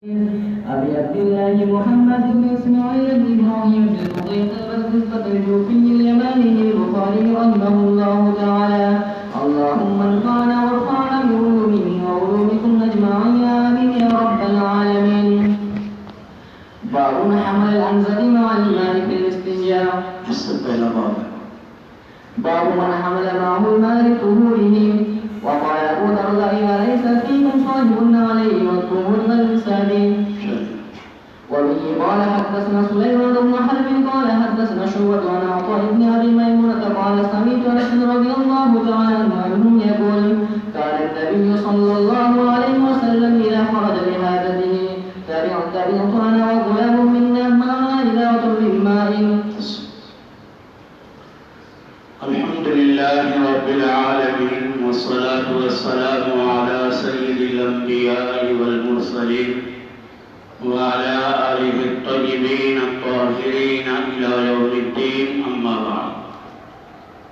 أبي عبد الله محمد بن إسماعيل بن إبراهيم بن المغيرة البزة الجوفي اليماني البخاري رحمه الله تعالى. اللهم انفعنا وارفعنا بعلومه وعلومكم أجمعين آمين يا رب العالمين. باب حمل الأنزل مع الماء في الاستنجاء. باب من حمل معه الماء لطهوره. وقال أبو درداء أليس فيكم صاحب عليه والطهور والوساد. وبه قال حدثنا سليمان بن حرب قال حدثنا شعبة عن عطاء بن أبي ميمونة قال سمعت أنس رضي الله تعالى عنه يقول كان النبي صلى الله عليه وسلم إذا خرج لحاجته تبعت أنا وغلام منا معنا إذا من ماء. الحمد لله رب العالمين والصلاة والسلام على سيد الأنبياء والمرسلين وعلى آله الطيبين الطاهرين إلى يوم الدين أما بعد.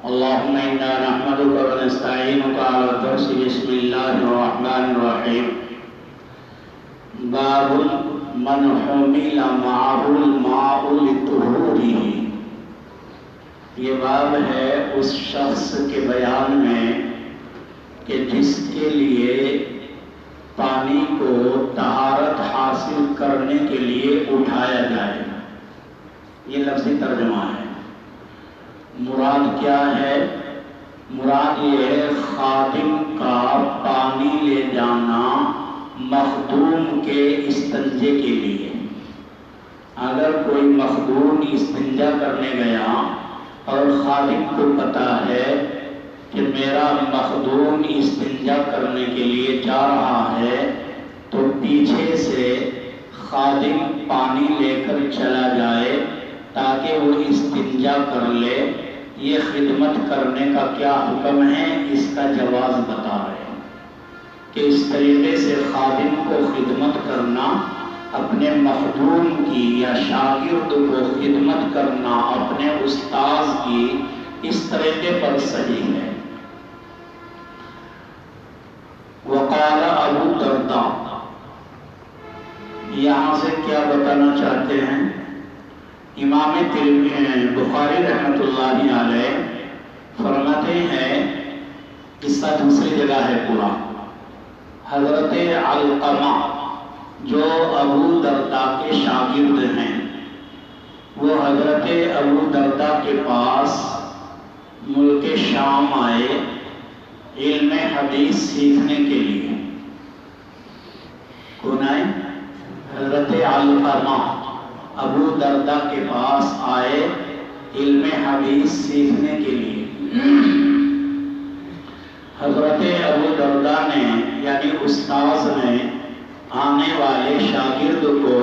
اللهم إنا نحمدك ونستعينك على الدرس. بسم الله الرحمن الرحيم. باب من حمل معه الماء لطهوره. یہ باب ہے اس شخص کے بیان میں کہ جس کے لیے پانی کو طہارت حاصل کرنے کے لیے اٹھایا جائے. یہ لفظی ترجمہ ہے. مراد کیا ہے؟ مراد یہ ہے خادم کا پانی لے جانا مخدوم کے استنجے کے لیے. اگر کوئی مخدوم استنجا کرنے گیا اور خادم کو پتا ہے کہ میرا مخدوم استنجا کرنے کے لیے جا رہا ہے تو پیچھے سے خادم پانی لے کر چلا جائے تاکہ وہ استنجا کر لے. یہ خدمت کرنے کا کیا حکم ہے؟ اس کا جواز بتا رہے ہیں کہ اس طریقے سے خادم کو خدمت کرنا، اپنے مخدوم کی یا شاگرد کو خدمت کرنا اپنے استاذ کی، اس طریقے پر صحیح ہے. وقال ابو درداء، یہاں سے کیا بتانا چاہتے ہیں؟ امام بخاری رحمۃ اللہ علیہ فرماتے ہیں، قصہ دوسری جگہ ہے پورا. حضرت علقمہ جو ابو درداء کے شاگرد ہیں، وہ حضرت ابو درداء کے پاس ملک شام آئے علم حدیث سیکھنے کے لیے. کون آئے؟ حضرت علقمہ ابو درداء کے پاس آئے علم حدیث سیکھنے کے لیے. حضرت ابو درداء نے یعنی استاذ نے آنے والے شاگرد کو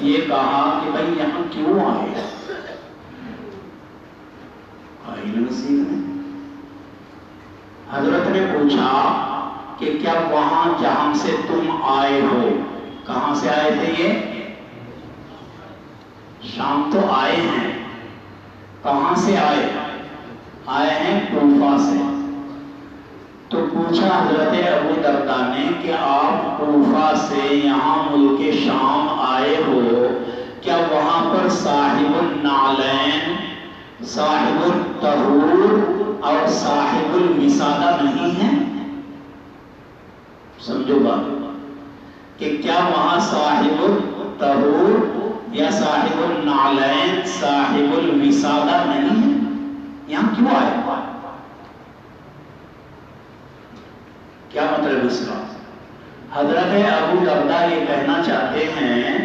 یہ کہا کہ بھائی یہاں کیوں آئے؟ علم سیکھنے. حضرت نے پوچھا کہ کیا وہاں جہاں سے تم آئے ہو، کہاں سے آئے تھے؟ یہ شام تو آئے ہیں. کہاں سے آئے؟ آئے ہیں کوفہ سے. تو پوچھا حضرت ابو درداء نے کہ آپ کوفہ سے یہاں ملک شام آئے ہو، کیا وہاں پر صاحب النعلین، صاحب الطہور اور صاحب الوسادہ نہیں ہیں؟ سمجھو بات کہ کیا وہاں صاحب الطہور یا صاحب النعلین، صاحب الوسادہ نہیں ہے؟ یہاں کیوں آئے؟ کیا مطلب اس کا؟ حضرت ابو درداء یہ کہنا چاہتے ہیں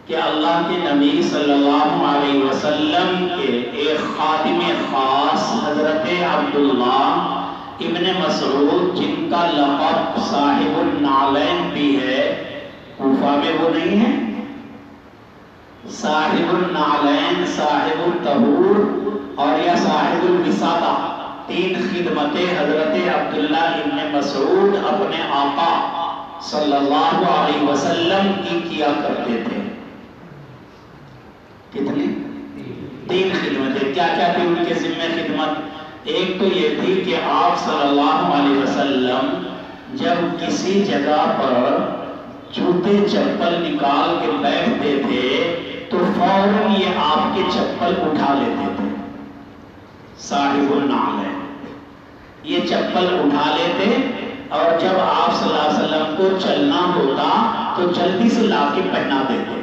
کہ اللہ کے نبی صلی اللہ علیہ وسلم کے ایک خادم خاص حضرت عبداللہ ابن مسعود، جن کا لقب صاحب النعلین بھی ہے، کوفہ میں وہ نہیں ہے. صاحب النعلین، صاحب الطہور اور یا صاحب الوسادہ، تین خدمتیں حضرت عبداللہ ابن مسعود اپنے آقا صلی اللہ علیہ وسلم کی کیا کرتے تھے. کتنی؟ تین خدمتیں. کیا کیا تھی ان کے ذمہ خدمت؟ ایک تو یہ تھی کہ آپ صلی اللہ علیہ وسلم جب کسی جگہ پر جوتے چپل نکال کے بیٹھتے تھے تو فوراً یہ آپ کے چپل اٹھا لیتے تھے. صاحب النعل ہے، یہ چپل اٹھا لیتے اور جب آپ صلی اللہ علیہ وسلم کو چلنا ہوتا تو جلدی سے لا کے پہنا دیتے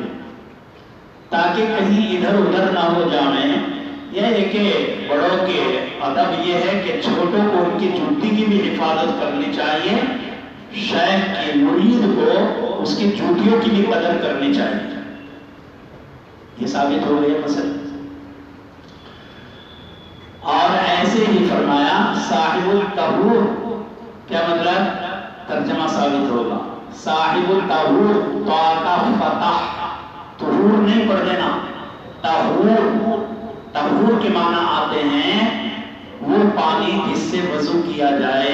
تاکہ کہیں ادھر ادھر نہ ہو جائیں. یہ ہے کہ بڑوں کے ادب یہ ہے کہ چھوٹوں کو ان کی جوتی کی بھی حفاظت کرنی چاہیے، شیخ کی مرید کو اس کی جوتیوں کی بھی قدر کرنی چاہیے. یہ ثابت ہو گیا مثلا. اور ایسے ہی فرمایا صاحب الطہور، کیا مطلب؟ ترجمہ ثابت ہوگا. صاحب الطہور، تو کا فتح، طہور نہیں پڑھ دینا، طہور. طہور کے معنی آتے ہیں وہ پانی جس سے وضو کیا جائے.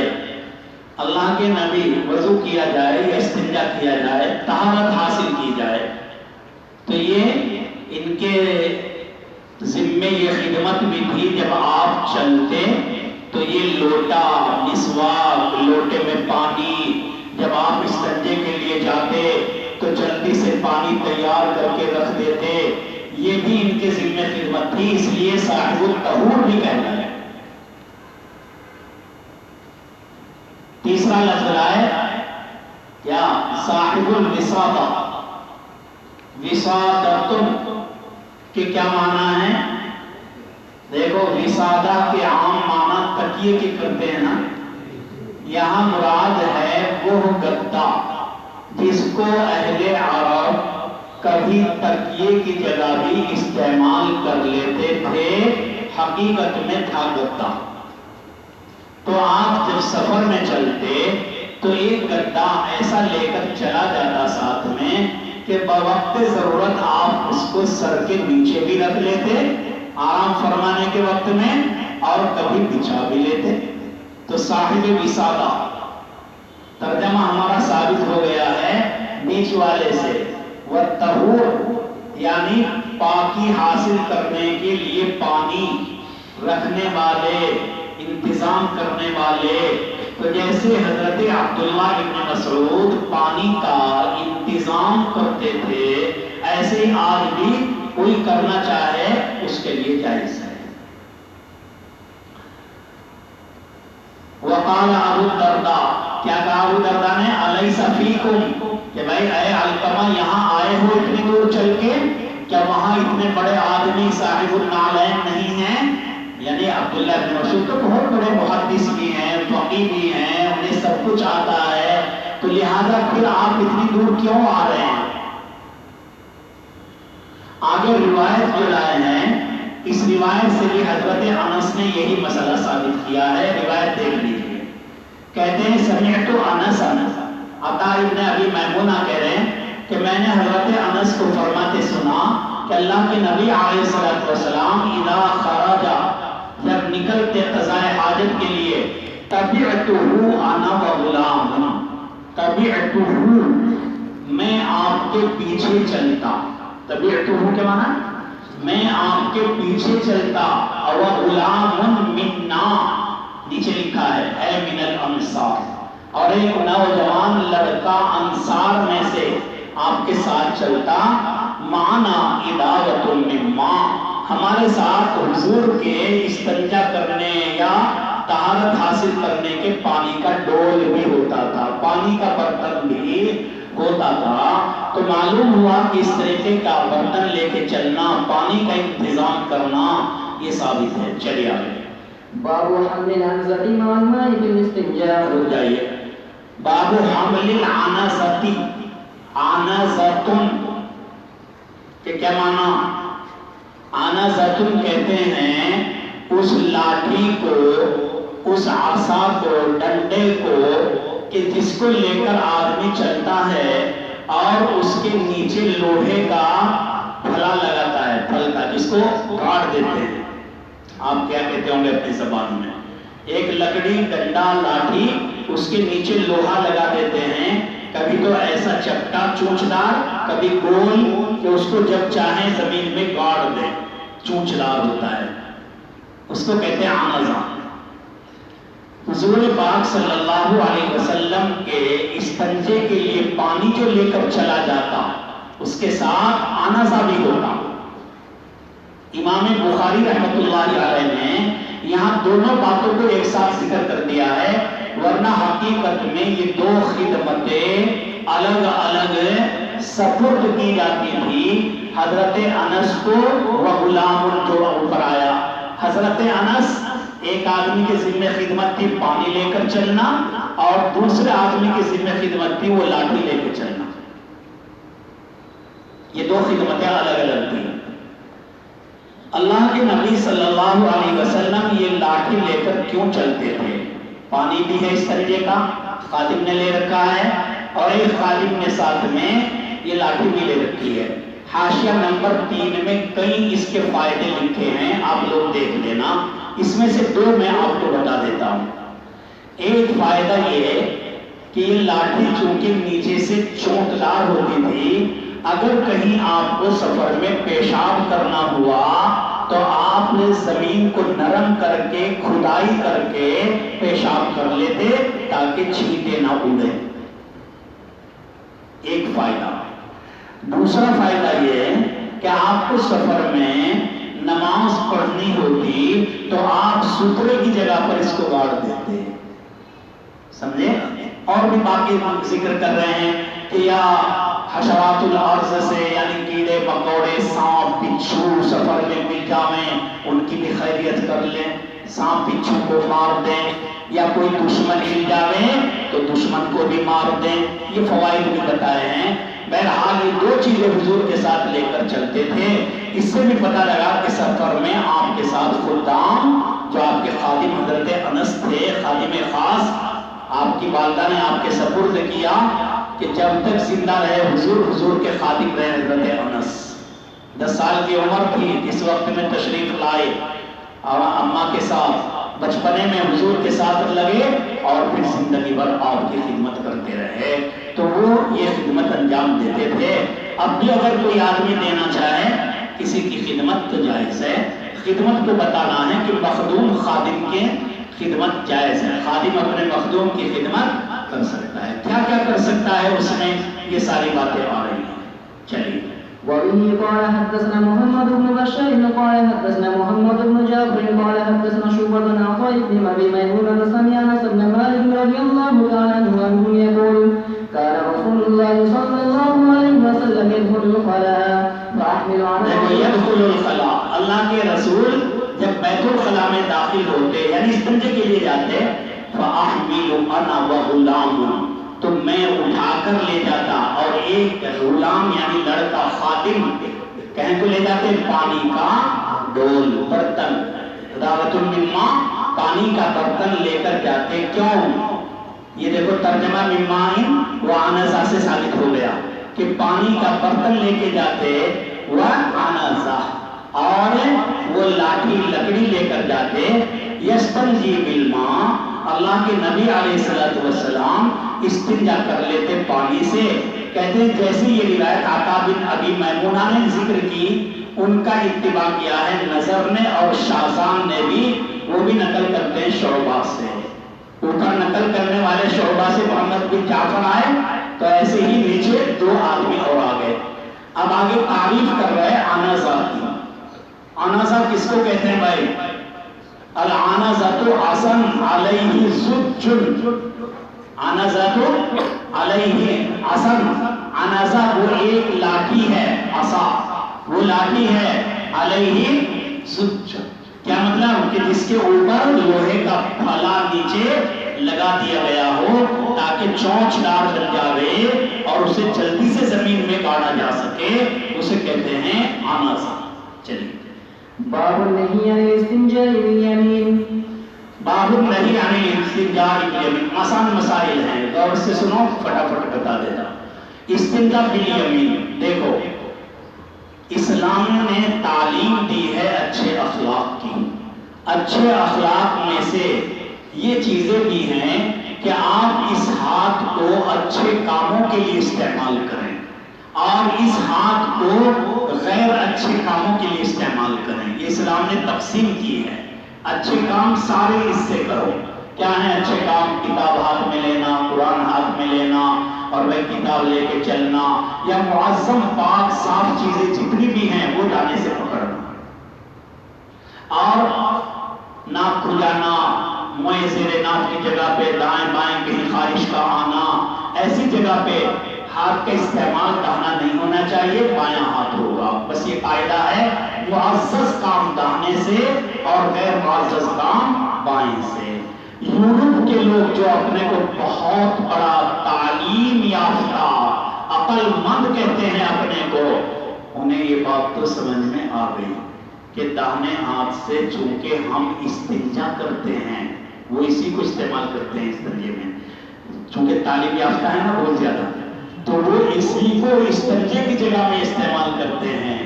اللہ کے نبی وضو کیا جائے یا استنجا کیا جائے، طہارت حاصل کی جائے، تو یہ ان کے ذمے یہ خدمت بھی تھی. جب آپ چلتے تو یہ لوٹا، مسواک، لوٹے میں پانی، جب آپ استنجے کے لیے جاتے تو جلدی سے پانی تیار کر کے رکھ دیتے. یہ بھی ان کے ذمے خدمت تھی، اس لیے صاحب الطہور بھی کہنا ہے. تیسرا لفظ ہے کیا؟ صاحب الوسادہ. وسادتن کہ کیا معنی ہے؟ دیکھو وسادہ کے عام معنی تکیے کے کرتے ہیں نا، یہاں مراد ہے وہ گدا جس کو اہل عرب کبھی تکیے کی جگہ بھی استعمال کر لیتے تھے، حقیقت میں تھا گدا. تو آپ جب سفر میں چلتے تو ایک گدا ایسا لے کر چلا جاتا ساتھ میں کہ بوقت ضرورت آپ اس کو سر کے نیچے بھی رکھ لیتے آرام فرمانے کے وقت میں، اور کبھی بچھا بھی لیتے. تو صاحب وسادہ ترجمہ ہمارا ثابت ہو گیا ہے بیچ والے سے. والطہور یعنی پاکی حاصل کرنے کے لیے پانی رکھنے والے، انتظام کرنے والے. تو جیسے حضرت عبداللہ ابن مسعود پانی کا انتظام کرتے تھے، ایسے ہی آج بھی کوئی کرنا چاہے اس کے لیے جائز ہے. وقال ابو الدرداء، کیا کہا ابو الدرداء نے؟ الیس فیکم، کہ بھائی اے علقمہ یہاں آئے ہو اتنی دور چل کے، کیا وہاں اتنے بڑے آدمی صاحب النعلین نہیں ہیں؟ یعنی عبداللہ بن مسعود تو بہت بڑے محدث بھی ہیں، فقیہ بھی ہیں، انہیں سب کچھ آتا ہے، تو لہذا پھر آپ اتنی دور کیوں آ رہے ہیں؟ آگے روایت جو لائے ہیں، اس روایت سے بھی حضرت انس نے یہی مسئلہ ثابت کیا ہے. روایت دیکھ لیجیے. کہتے ہیں سمعت انس، عطا ابن ابی میمونہ کہہ رہے ہیں کہ میں نے حضرت انس کو فرماتے سنا کہ اللہ کے نبی علیہ السلام اذا خرج، جب نکلتے قضاء حاجت کے لیے، تبعتہ انا وغلام، تبعتہ میں آپ کے پیچھے چلتا. تبعتہ کے معنی میں آپ کے پیچھے چلتا. اور غلام منا، نیچے لکھا ہے اے من الانصار، اور ایک نوجوان لڑکا انصار میں سے آپ کے ساتھ چلتا. معنا اداوۃ من ماء، ہمارے ساتھ حضور کے استنجا کرنے یا طہارت حاصل کرنے کے پانی کا ڈول بھی ہوتا تھا، پانی کا برتن بھی ہوتا تھا. تو معلوم ہوا کہ اس طریقے کا برتن لے کے چلنا، پانی کا انتظام کرنا، یہ ثابت ہے. چلیے آگے. باب حمل العنزة مع الماء في الاستنجاء. رک جائیے. باب حمل العنزة، عنزتن کہ کیا معنی؟ عنزتن کہتے ہیں اس لاٹھی کو، اس عصا کو، ڈنڈے کو کہ جس کو لے کر آدمی چلتا ہے اور اس کے نیچے لوہے کا پھلا لگاتا ہے، پھل کا، جس کو کاٹ دیتے ہیں. آپ کیا کہتے ہوں گے اپنی زبان میں؟ ایک لکڑی، ڈنڈا، لاٹھی، اس کے نیچے لوہا لگا دیتے ہیں، کبھی تو ایسا چپٹا چونچدار، کبھی گول کہ اس کو جب چاہیں زمین میں گاڑ دیں، چونچدار ہوتا ہے، اس کو کہتے ہیں عنزہ. حضور پاک صلی اللہ علیہ وسلم کے استنجے کے لیے پانی جو لے کر چلا جاتا اس کے ساتھ آنازہ بھی ہوتا. امام بخاری رحمۃ اللہ علیہ نے یہاں دونوں باتوں کو ایک ساتھ ذکر کر دیا ہے، ورنہ حقیقت میں یہ دو خدمتیں الگ الگ سپرد کی جاتی تھی. حضرت انس کو و غلام جو اوپر آیا، حضرت انس ایک آدمی کے ذمہ خدمت تھی پانی لے کر چلنا، اور دوسرے آدمی کے ذمہ خدمت تھی وہ لاٹھی لے کے چلنا. یہ دو خدمتیں الگ الگ تھیں. اللہ کے نبی صلی اللہ علیہ وسلم یہ لاٹھی لے کر کیوں چلتے تھے؟ پانی بھی ہے استنجے کا، خادم نے لے رکھا ہے، اور ایک خادم نے ساتھ میں یہ لاٹھی بھی لے رکھی ہے. حاشیہ نمبر 3 میں کئی اس کے فائدے لکھے ہیں، آپ لوگ دیکھ لینا. اس میں سے 2 میں آپ کو بتا دیتا ہوں. ایک فائدہ یہ ہے کہ یہ لاٹھی چونکہ نیچے سے چونکدار ہوتی تھی، اگر کہیں آپ کو سفر میں پیشاب کرنا ہوا تو آپ نے زمین کو نرم کر کے کھدائی کر کے پیشاب کر لیتے تاکہ چھینٹے نہ اڑے. ایک فائدہ. دوسرا فائدہ یہ ہے کہ آپ کو سفر میں نماز پڑھنی ہوتی تو آپ سترے کی جگہ پر اس کو گاڑ دیتے. سمجھے؟ اور بھی باقی ذکر کر رہے ہیں کہ یا حشرات الارض سے، یعنی کیڑے مکوڑے سانپ بچھو سفر میں مل جاویں ان کی بھی خیریت کر لیں، سانپ بچھو کو مار دیں، یا کوئی دشمن مل جاوے تو دشمن کو بھی مار دیں. یہ فوائد بھی بتائے ہیں. بہرحال یہ 2 چیزیں حضور کے ساتھ لے کر چلتے تھے. اس سے بھی پتہ لگا کہ سفر میں آپ کے ساتھ خدام جو آپ کے خادم حضرت انس تھے، خادم خاص، آپ کی والدہ نے آپ کے سپرد کیا کہ جب تک زندہ رہے حضور کے خادم رہے حضرت انس. 10 سال کی عمر تھی اس وقت میں تشریف لائے، اور اماں کے ساتھ بچپنے میں حضور کے ساتھ لگے، اور پھر زندگی بھر آپ کی خدمت کرتے رہے. تو وہ یہ خدمت انجام دیتے تھے. اب بھی اگر کوئی آدمی دینا چاہے کسی کی خدمت تو جائز ہے. خدمت کو بتانا ہے کہ مخدوم خادم کے خدمت جائز ہے. خادم اپنے مخدوم کی خدمت کر سکتا ہے. کیا کیا کر سکتا ہے اس میں، یہ ساری باتیں آ رہی ہیں. چلیے. وبه قال حدثنا محمد بن بشار قال حدثنا محمد بن جعفر قال حدثنا شعبة عن عطاء بن ابي ميمون سمع انس بن مالك رضي الله تعالى عنه يقول كان رسول الله صلى الله عليه وسلم يدخل الخلاء فاحمل عنه يدخل الخلاء. اللہ کے رسول جب بیت الخلاء میں داخل ہوتے یعنی استنجے کے لیے جاتے، فاحمل انا وغلام، تو میں اٹھا کر لے جاتا اور ایک غلام یعنی لڑکا خادم کہیں کو لے جاتے پانی کا ڈول برتن، دعوت من ماء، پانی کا برتن لے کر جاتے. کیوں؟ یہ دیکھو ترجمہ من ماء و عنزہ سے ثابت ہو گیا کہ پانی کا برتن لے کے جاتے و عنزہ، اور وہ لاٹھی لکڑی لے کر جاتے. یستنجی بالماء، اللہ کے نبی علیہ السلام استنجا کر لیتے پانی سے. کہتے ہیں جیسے یہ روایت عطا بن ابی میمونہ نے ذکر کی، ان کا اتباع کیا ہے نظر نے، اور شازان نے بھی، وہ بھی نقل کرتے ہیں شعبہ سے. اوپر نقل کرنے والے شعبہ سے محمد بن جعفر آئے تو ایسے ہی نیچے 2 آدمی اور آ گئے. اب آگے تعریف کر رہے عنزہ کی. عنزہ کس کو کہتے ہیں بھائی؟ العنزۃ عصا علیہ زج، عنزۃ علیہ عصا، عنزہ وہ ایک لاٹھی ہے، عصا وہ لاٹھی ہے، علیہ زج کیا مطلب کہ جس کے اوپر لوہے کا پھلا نیچے لگا دیا گیا ہو تاکہ چونچ دار بن جاوے اور اسے جلدی سے زمین میں گاڑا جا سکے، اسے کہتے ہیں عنزہ. چلیے. باب النهي عن الاستنجاء باليمين. باب النهي عن الاستنجاء بالیمین. آسان مسائل ہیں، غور سے سنو فٹافٹ بتا دیتا. استنجاء بالیمین، دیکھو اسلام نے تعلیم دی ہے اچھے اخلاق کی. اچھے اخلاق میں سے یہ چیزیں بھی ہیں کہ آپ اس ہاتھ کو اچھے کاموں کے لیے استعمال کریں اور اس ہاتھ کو غیر اچھے کاموں کے لیے استعمال کریں. یہ اسلام نے تقسیم کی ہے. اچھے کام سارے اس سے کرو، کیا ہیں اچھے کام؟ کتاب ہاتھ میں لینا، قرآن ہاتھ میں لینا اور وہ کتاب لے کے چلنا، یا معظم پاک صاف چیزیں جتنی بھی ہیں وہ دانے سے پکڑنا، اور ناک کھجانا، منہ زیر ناک کی جگہ پہ دائیں بائیں کہیں خارش کا آنا، ایسی جگہ پہ ہاتھ کا استعمال داہنا نہیں ہونا چاہیے، بایاں ہاتھ ہوگا۔ بس یہ قاعدہ ہے، معزز کام داہنے سے اور غیر معزز کام بائیں سے۔ یورپ کے لوگ جو اپنے کو بہت بڑا تعلیم یافتہ عقل مند کہتے ہیں اپنے کو، انہیں یہ بات تو سمجھ میں آ گئی کہ داہنے ہاتھ سے چونکہ ہم استنجا کرتے ہیں، وہ اسی کو استعمال کرتے ہیں استنجے میں، چونکہ تعلیم یافتہ ہے نا بہت زیادہ، تو وہ اسی کو استنجے کی جگہ میں استعمال کرتے ہیں۔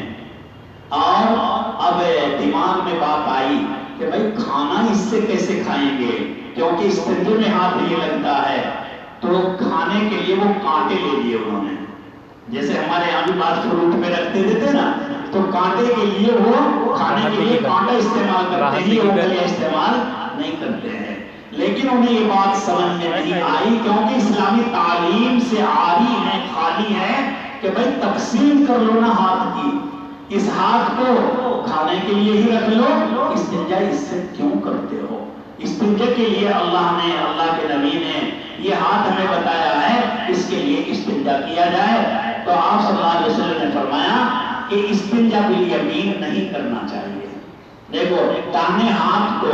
اور اب دماغ میں بات آئی کہ بھائی کھانا اس سے کیسے کھائیں گے، کیونکہ استنجے میں ہاتھ یہ لگتا ہے، تو کھانے کے لیے وہ کانٹے لے لیے انہوں نے، جیسے ہمارے یہاں بھی بات فروٹ میں رکھتے تھے نا، تو کانٹے کے لیے وہ کھانے کے لیے کانٹا استعمال کرتے ہیں، انگلیاں استعمال نہیں کرتے ہیں۔ لیکن انہیں یہ بات سمجھ میں نہیں آئی، کیونکہ اسلامی تعلیم سے عاری ہے، خالی ہے کہ بھائی تقسیم کر لو نا ہاتھ کی، اس ہاتھ کو کھانے کے لیے ہی رکھ لو، استنجا اس سے کیوں کرتے ہو؟ استنجا کے لیے اللہ نے، اللہ کے نبی نے یہ ہاتھ ہمیں بتایا ہے، اس کے لیے استنجا کیا جائے۔ تو آپ صلی اللہ علیہ وسلم نے فرمایا کہ استنجا بالیمین نہیں کرنا چاہیے۔ دیکھو داہنے ہاتھ کو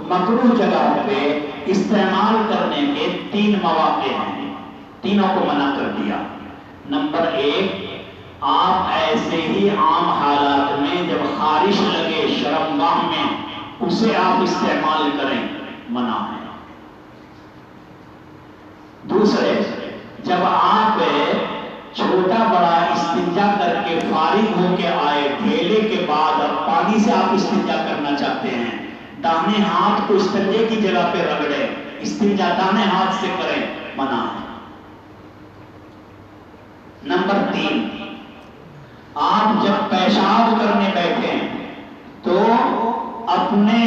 مکروہ جگہ پہ استعمال کرنے کے 3 مواقع ہیں، تینوں کو منع کر دیا۔ نمبر 1، آپ ایسے ہی عام حالات میں جب خارش لگے شرمگاہ میں اسے آپ استعمال کریں، منع ہے۔ دوسرے، جب آپ چھوٹا بڑا استنجا کر کے فارغ ہو کے آئے، ڈھیلے کے بعد اب پانی سے آپ استنجا کرنا چاہتے ہیں، داہنے ہاتھ کو استنجے کی جگہ پہ رگڑیں، استنجا داہنے ہاتھ سے کریں، منع ہے۔ نمبر 3، آپ جب پیشاب کرنے بیٹھیں تو اپنے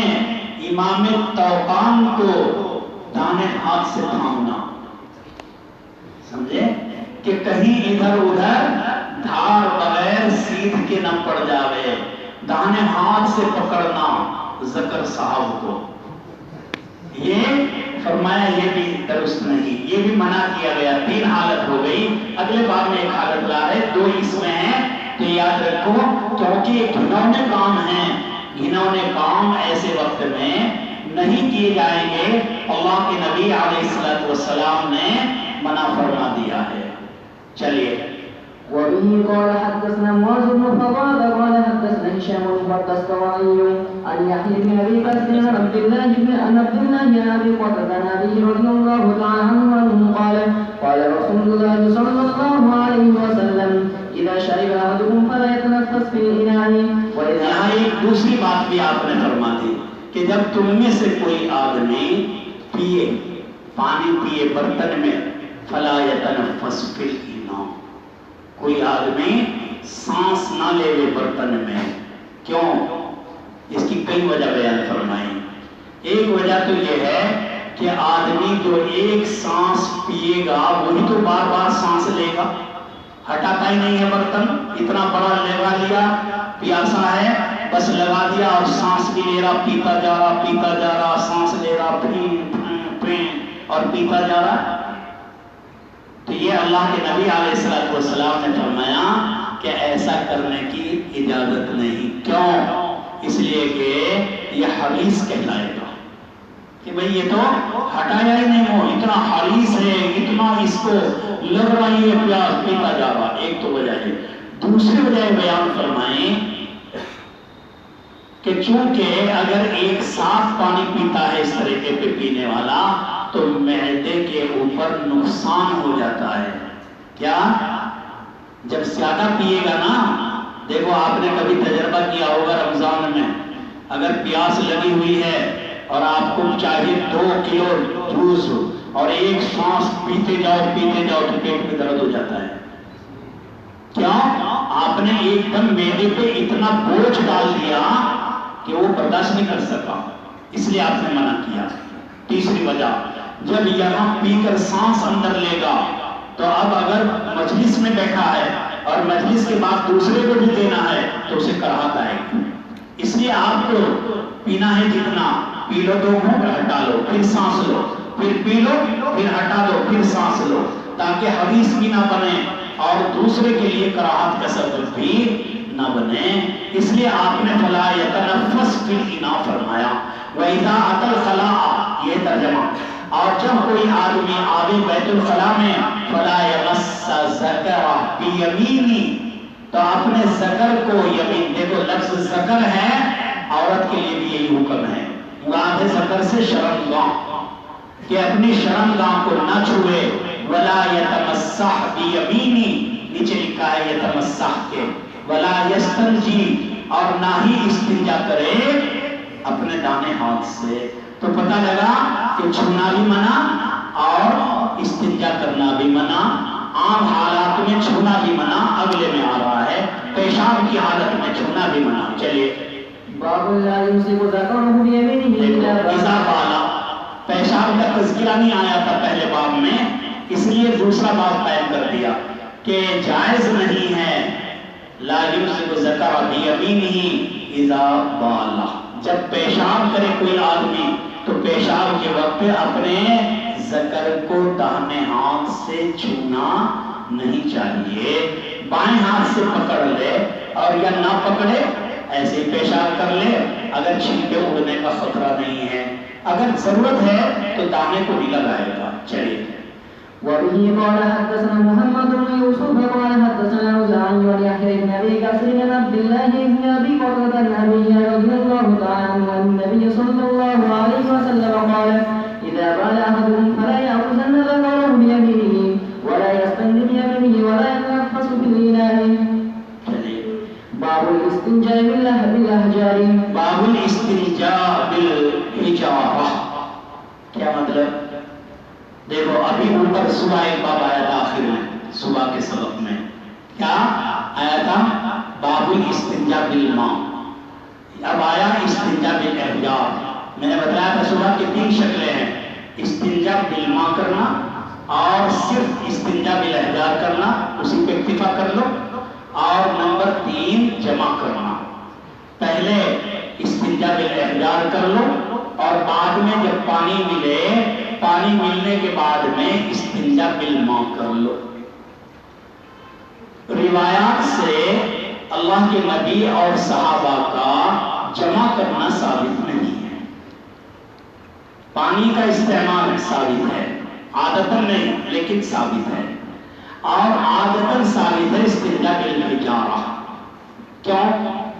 امام توقان کو داہنے ہاتھ سے تھامنا، سمجھے کہ کہیں ادھر ادھر دھار بغیر سیدھ کے نہ پڑ جاوے، داہنے ہاتھ سے پکڑنا ذکر صاحب کو، یہ فرمایا یہ بھی درست نہیں، یہ بھی منع کیا گیا۔ 3 حالت ہو گئی، اگلے بار میں 1 حالت لا رہے، 2 اس میں ہیں، تو یاد رکھو، کیونکہ یہ گھنونے کام ہیں، گھنونے کام ایسے وقت میں نہیں کیے جائیں گے، اللہ کے نبی علیہ السلام نے منع فرما دیا ہے۔ چلیے، وبه قال حدثنا معاذ بن فضالة قال حدثنا هشام الدستوائي عن يحيى بن ابي كثير عن عبد الله بن ابي قتادة عن ابي رضي الله تعالى عنه قال قال رسول الله صلى الله عليه وسلم اذا شرب احدكم فلا يتنفس في الاناء یہاں ایک دوسری بات بھی آپ نے فرما دی کہ جب تم میں سے کوئی آدمی پیے، پانی پیے برتن میں، فلا يتنفس في الاناء، کوئی آدمی سانس نہ لے لے برتن میں۔ کیوں؟ اس کی کئی وجہ بیان فرمائی۔ ایک وجہ تو یہ ہے کہ آدمی جو ایک سانس پیے گا وہی تو بار بار سانس لے گا، ہٹاتا ہی نہیں ہے برتن، اتنا بڑا لگا لیا، پیاسا ہے بس لگا دیا اور سانس بھی لے رہا، پیتا جا رہا، پیتا جا رہا، سانس لے رہا، پھین اور پیتا جا رہا۔ تو یہ اللہ کے نبی علیہ السلام نے فرمایا کہ ایسا کرنے کی اجازت نہیں۔ کیوں؟ اس لیے کہ یہ حریص کہلائے گا کہ بھئی یہ تو ہٹایا ہی نہیں، وہ اتنا حریص ہے، اتنا اس کو لگ رہی ہے پیاس، پیتا جا رہا۔ ایک تو وجہ ہے۔ دوسری وجہ بیان فرمائیں کہ چونکہ اگر ایک صاف پانی پیتا ہے اس طریقے پہ پینے والا تو معدے کے اوپر نقصان ہو جاتا ہے۔ کیا؟ جب زیادہ پیے گا نا، دیکھو آپ نے کبھی تجربہ کیا ہوگا رمضان میں، اگر پیاس لگی ہوئی ہے اور آپ کو چاہیے 2 کلو جوس اور ایک سانس پیتے جاؤ تو پیٹ میں درد ہو جاتا ہے۔ کیا؟ آپ نے ایک دم معدے پہ اتنا بوجھ ڈال دیا کہ وہ برداشت نہیں کر سکا، اس لیے آپ نے منع کیا۔ تیسری وجہ، جب یہاں پی کر سانس اندر لے گا تو اب اگر مجلس میں بیٹھا ہے اور مجلس کے بعد دوسرے کو بھی دینا ہے تو اسے کراہت آئے گی. اس لیے آپ کو پینا ہے جتنا پی لو، 2 گھونٹ ہٹا لو، پھر سانس لو، پھر پی لو، پھر ہٹا لو، پھر سانس لو، تاکہ حدیث بھی نہ بنے اور دوسرے کے لیے کراہت کا سبب بھی نہ بنے. اس لیے آپ نے فلا یتنفس فی الاناء فرمایا. وَإِذَا أَتَى الْخَلَاءَ، یہ ترجمہ. اور جب کوئی آدمی آوے بیت الخلاء میں فلا یمس ذکرہ بیمینہ، تو اپنے ذکر کو یمین، دیکھو لفظ ذکر ہے، عورت کے لیے بھی یہی حکم ہے. مراد ہے ذکر سے شرمگاہ، کہ اپنی شرمگاہ کو نہ چھوئے. ولا یتمسح بیمینہ، نیچے لکھا ہے یتمسح کے. ولا یستنجی، اور نہ ہی استنجا کرے اپنے دانے ہاتھ سے. تو پتہ لگا کہ چھونا بھی منع اور استنجا کرنا بھی منع. عام حالات میں چھونا بھی منع، اگلے میں آ رہا ہے پیشاب کی حالت میں چھونا بھی منع. چلیے باب لا يمسك ذكره بيمينه الا اضافہ والا پیشاب کا تذکرہ نہیں آیا تھا پہلے باب میں، اس لیے دوسرا باب قائم کر دیا کہ جائز نہیں ہے لا يمسك ذكره بيمينه اذا بال، جب پیشاب کرے کوئی آدمی تو پیشاب کے وقت اپنے ذکر کو داہنے ہاتھ سے چھونا نہیں چاہیے. بائیں ہاتھ سے پکڑ لے اور یا نہ پکڑے ایسے ہی پیشاب کر لے، اگر چھینکے اڑنے کا خطرہ نہیں ہے. اگر ضرورت ہے تو دانے کو بھی لگائے گا. چلیے. وبه قال حدثنا محمد بن يوسف قال حدثنا أوزاعي عن يحيى بن أبي كثير عن عبد الله بن أبي بكر عن أبي رضي الله تعالى عنه عن النبي صلى الله عليه وسلم قال إذا بال أحدكم فلا يأخذن ذكره بيمينه ولا يستنجي بيمينه ولا يتنفس في الإناء. باب الاستنجاء بالأحجار. باب الاستنجاء بالحجارہ، کیا مطلب؟ دیکھو ابھی اوپر صبح ایک باب آیا تھا آخر میں، صبح کے سبق میں کیا آیا تھا؟ باب الاستنجاء بالماء. اب آیا استنجاء بالاحجار. میں نے بتایا تھا صبح کی 3 شکلیں ہیں، استنجاء بالماء کرنا اور صرف استنجاء بالاحجار کرنا، اسی پہ اکتفا کر لو. اور نمبر 3 جمع کرنا. پہلے استنجاء بالاحجار کر لو اور بعد میں جب پانی ملے، پانی ملنے کے بعد میں استنجاء بالماء کر لو. روایات سے اللہ کے نبی اور صحابہ کا جمع کرنا ثابت نہیں ہے. پانی کا استعمال ثابت ہے، عادتاً نہیں لیکن ثابت ہے. اور عادتاً ثابت ہے استنجاء بالحجارہ. کیوں؟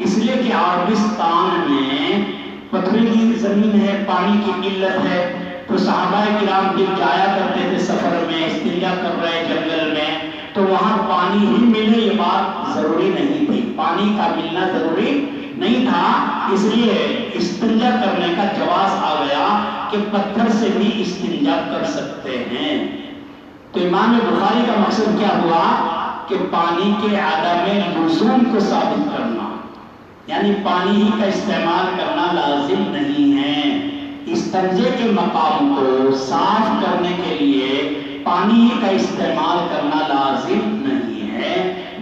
اس لیے کہ عربستان میں پتھریلی زمین ہے، پانی کی قلت ہے، تو صحابہ کرام جب جایا کرتے تھے سفر میں، استنجا کر رہے جنگل میں، تو وہاں پانی ہی ملے یہ بات ضروری نہیں تھی، پانی کا ملنا ضروری نہیں تھا. اس لیے استنجا کرنے کا جواز آ گیا کہ پتھر سے بھی استنجا کر سکتے ہیں. تو امام بخاری کا مقصد کیا ہوا کہ پانی کے عدم لزوم کو ثابت کرنا، یعنی پانی ہی کا استعمال کرنا لازم نہیں ہے. استنجے کے مقام کو صاف کرنے کے لیے پانی ہی کا استعمال کرنا لازم نہیں ہے،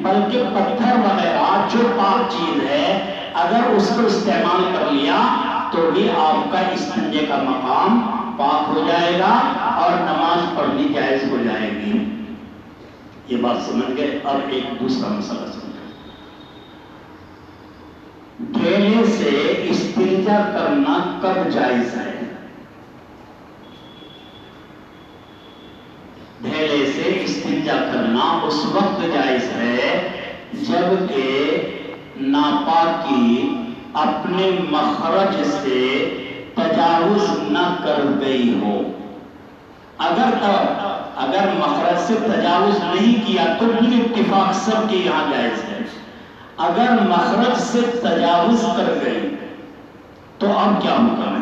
بلکہ پتھر وغیرہ جو پاک چیز ہے اگر اس کو استعمال کر لیا تو بھی آپ کا استنجے کا مقام پاک ہو جائے گا اور نماز پڑھنی جائز ہو جائے گی. یہ بات سمجھ گئے؟ اب ایک دوسرا مسئلہ سمجھیں. ڈھیلے سے استنجا کرنا کب جائز ہے؟ ڈھیلے سے استنجا کرنا اس وقت جائز ہے جب کہ ناپاکی اپنے مخرج سے تجاوز نہ کر گئی ہو. اگر مخرج سے تجاوز نہیں کیا تو بھی اتفاق سب کے یہاں جائز ہے. اگر مخرج سے تجاوز کر گئی تو اب کیا حکم ہے؟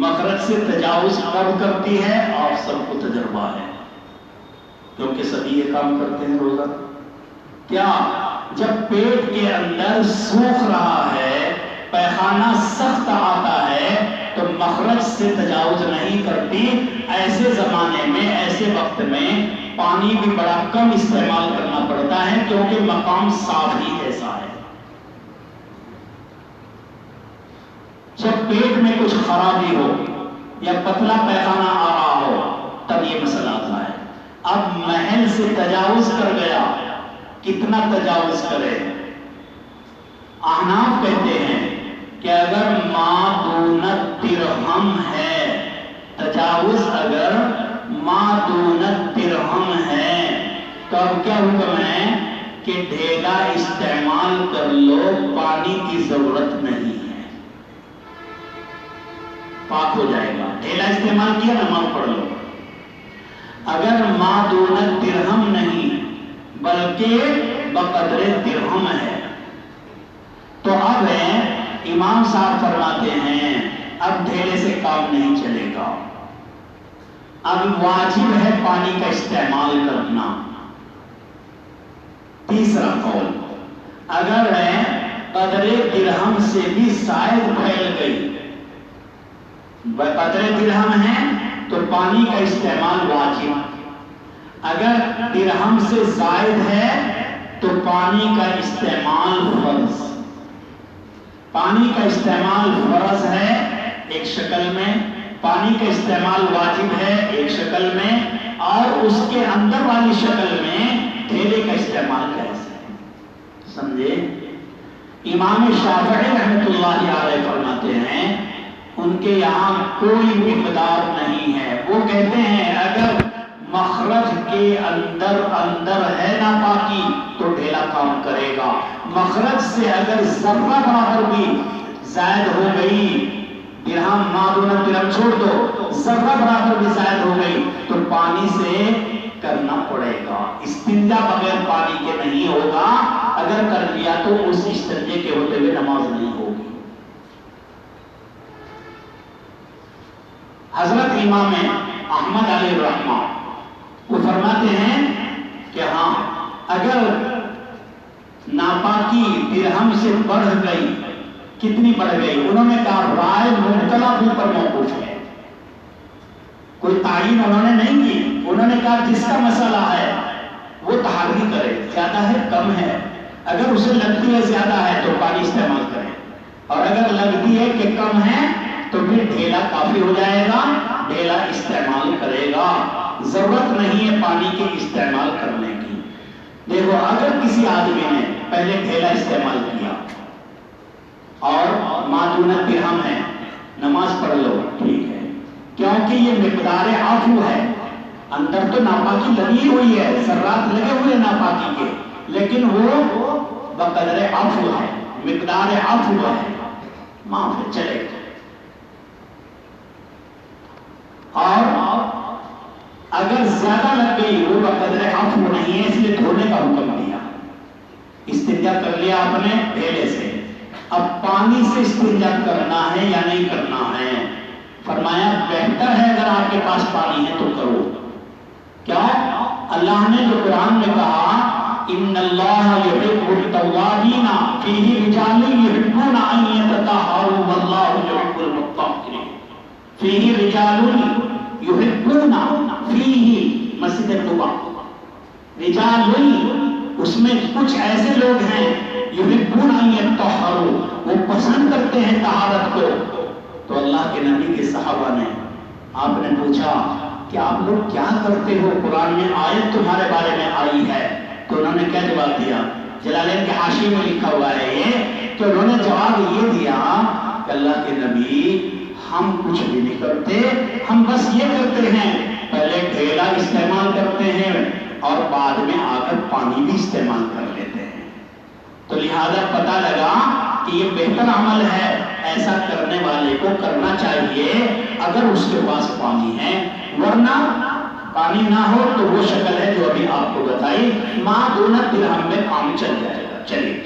مخرج سے تجاوز کب کرتی ہے؟ آپ سب کو تجربہ ہے کیونکہ سبھی یہ کام کرتے ہیں روزہ. کیا جب پیٹ کے اندر سوکھ رہا ہے، پیخانہ سخت آتا ہے تو مخرج سے تجاوز نہیں کرتی. ایسے زمانے میں ایسے وقت میں پانی بھی بڑا کم استعمال کرنا پڑتا ہے کیونکہ مقام صاف ہی ایسا ہے. جب پیٹ میں کچھ خرابی ہو یا پتلا پیخانہ آ رہا ہو تب یہ مسئلہ آتا ہے. اب محل سے تجاوز کر گیا, کتنا تجاوز کرے؟ احناف کہتے ہیں کہ اگر ما دون درہم ہے, تجاوز اگر ما دون درہم ہے تو اب کیا حکم ہے کہ ڈھیلا استعمال کر لو, پانی کی ضرورت نہیں ہے, پاک ہو جائے گا. ڈھیلا استعمال کیا, نماز پڑھ لو. اگر ما دون درہم نہیں بلکہ بقدر درہم ہے تو اب امام صاحب فرماتے ہیں اب ڈھیلے سے کام نہیں چلے گا, اب واجب ہے پانی کا استعمال کرنا. تیسرا قول, اگر قدر درہم سے بھی زائد پھیل گئی, قدر درہم ہے تو پانی کا استعمال واجب, اگر درہم سے زائد ہے تو پانی کا استعمال فرض. پانی کا استعمال فرض ہے ایک شکل میں, پانی کا استعمال واجب ہے ایک شکل میں, اور اس کے اندر والی شکل میں ڈھیلے کا استعمال کیسے ہے, سمجھے؟ امام شافعی رحمۃ اللہ علیہ فرماتے ہیں ان کے یہاں کوئی مقدار نہیں ہے. وہ کہتے ہیں اگر مخرج کے اندر ہے ناپاکی تو ڈھیلا کام کرے گا. مخرج سے اگر ذرہ برابر بھی زائد ہو گئی, درہم ما دون درہم چھوڑ دو, ذرہ برابر بھی زائد ہو گئی تو پانی سے کرنا پڑے گا. استنجا بغیر پانی کے نہیں ہوگا, اگر کر لیا تو اس استنجے کے ہوتے ہوئے نماز نہیں ہوگی. حضرت امام احمد علیہ الرحمہ وہ فرماتے ہیں کہ ہاں اگر ناپاکی درہم سے بڑھ گئی, کتنی بڑھ گئی؟ انہوں نے کہا رائے مبتلا بھی پر موقوف ہے, کوئی تعین انہوں نے نہیں کی. انہوں نے کہا جس کا مسئلہ ہے وہ تحری کرے, زیادہ ہے کم ہے, اگر اسے لگتی ہے زیادہ ہے تو پانی استعمال کرے, اور اگر لگتی ہے کہ کم ہے تو پھر ڈھیلا کافی ہو جائے گا, ڈھیلا استعمال کرے گا. ضرورت نہیں ہے پانی کے استعمال کرنے کی. دیکھو اگر کسی آدمی نے پہلے ڈھیلا استعمال کیا اور ما دون درہم ہے, نماز پڑھ لو, ٹھیک ہے, کیونکہ یہ مقدار عفو ہے, اندر تو ناپاکی لگی ہوئی ہے, ذرات لگے ہوئے ناپاکی کے, لیکن وہ بقدر عفو ہے, مقدار عفو ہے, معاف ہے, چلے. اور اگر زیادہ لگ گئی وہ بقدر عفو نہیں ہے, اس لیے دھونے کا حکم دیا. استنجا کر لیا آپ نے ڈھیلے سے, اب پانی سے استنجا کرنا ہے یا نہیں کرنا ہے؟ فرمایا بہتر ہے اگر آپ کے پاس پانی ہے تو کرو. کیا؟ اللہ نے جو قرآن میں کہا ان اللہ یحب التوابین فیہ رجال یحبون ان یتطہروا واللہ یحب المطہرین. فیہ رجال یحبون, فیہ مسجد قباء, رجال اس میں کچھ ایسے لوگ ہیں یحبون ان یتطہروا, وہ پسند کرتے ہیں طہارت کو. تو اللہ کے نبی کے صحابہ نے, آپ نے پوچھا کہ آپ لوگ کیا کرتے ہو, قرآن میں آیت تمہارے بارے میں آئی ہے, تو انہوں نے کیا جواب دیا؟ جلالین کے حاشیے میں لکھا ہوا ہے یہ کہ انہوں نے جواب یہ دیا کہ اللہ کے نبی ہم کچھ بھی نہیں کرتے, ہم بس یہ کرتے ہیں پہلے ڈھیلا استعمال کرتے ہیں اور بعد میں آ کر پانی بھی استعمال کر لیتے ہیں. تو لہذا پتہ لگا کہ یہ بہتر عمل ہے, ایسا کرنے والے کو کرنا چاہیے اگر اس کے پاس پانی ہے, ورنہ پانی نہ ہو تو وہ شکل ہے جو ابھی آپ کو بتائی, ما دون درہم میں کام چل جائے گا. چلیے.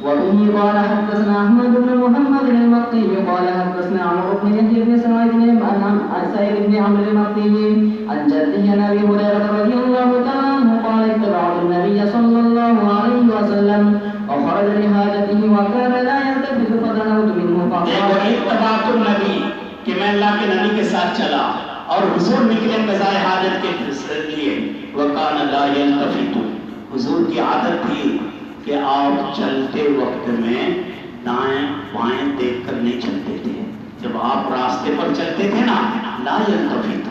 وبه قال حدثنا احمد بن محمد المقي قال حدثنا عمرو بن يحيى بن سعيد عن سعيد بن عمرو المقي عن جده عن ابي هريره رضي الله تعالى عنه قال اتبعت النبي صلى الله عليه وسلم وخرج لحاجته وكان لا يلتفت فدنوت منه فقال اتبعت النبي, ساتھ چلا اور حضور نکلے قضائے حاجت کے لیے، وَكَانَ لَا يَلْتَفِتُ، حضور کی عادت تھی کہ آپ چلتے وقت میں دائیں بائیں دیکھ کر نہیں چلتے تھے. جب آپ راستے پر چلتے تھے نا، لا يلتفت،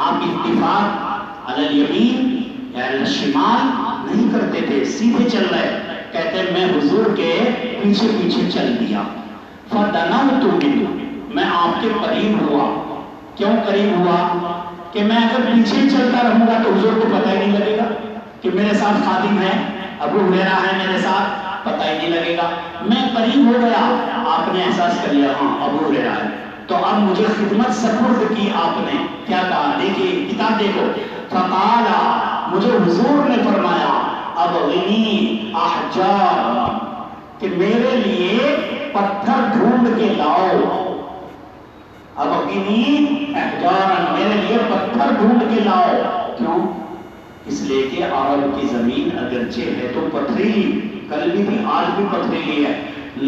آپ التفات علی الیمین یا علی الشمال نہیں کرتے تھے، سیدھے چل رہے. کہتے ہیں میں حضور کے پیچھے پیچھے چل دیا. فَدَنَوْتُ مِنْهُ، میں آپ کے قریب ہوا. کیوں قریب ہوا؟ کہ میں اگر پیچھے چلتا رہوں گا تو حضور کو پتہ ہی نہیں لگے گا کہ میرے ساتھ خادم ہے، ابو ہریرہ ہے میرے ساتھ، پتہ ہی نہیں لگے گا. میں قریب ہو گیا، آپ نے احساس کر لیا ہاں ابو ہریرہ ہے. تو اب مجھے خدمت سپرد کی. آپ نے کیا کہا؟ دیکھیے کتاب دیکھو. فقال، مجھے حضور نے فرمایا اغنی احجار، کہ میرے لیے پتھر ڈھونڈ کے لاؤ. اغنی احجار، میرے لیے پتھر ڈھونڈ کے لاؤ. کیوں؟ اس لیے کہ عرب کی زمین اگرچہ ہے تو پتھریلی، کل بھی تھی آج بھی پتھریلی ہے،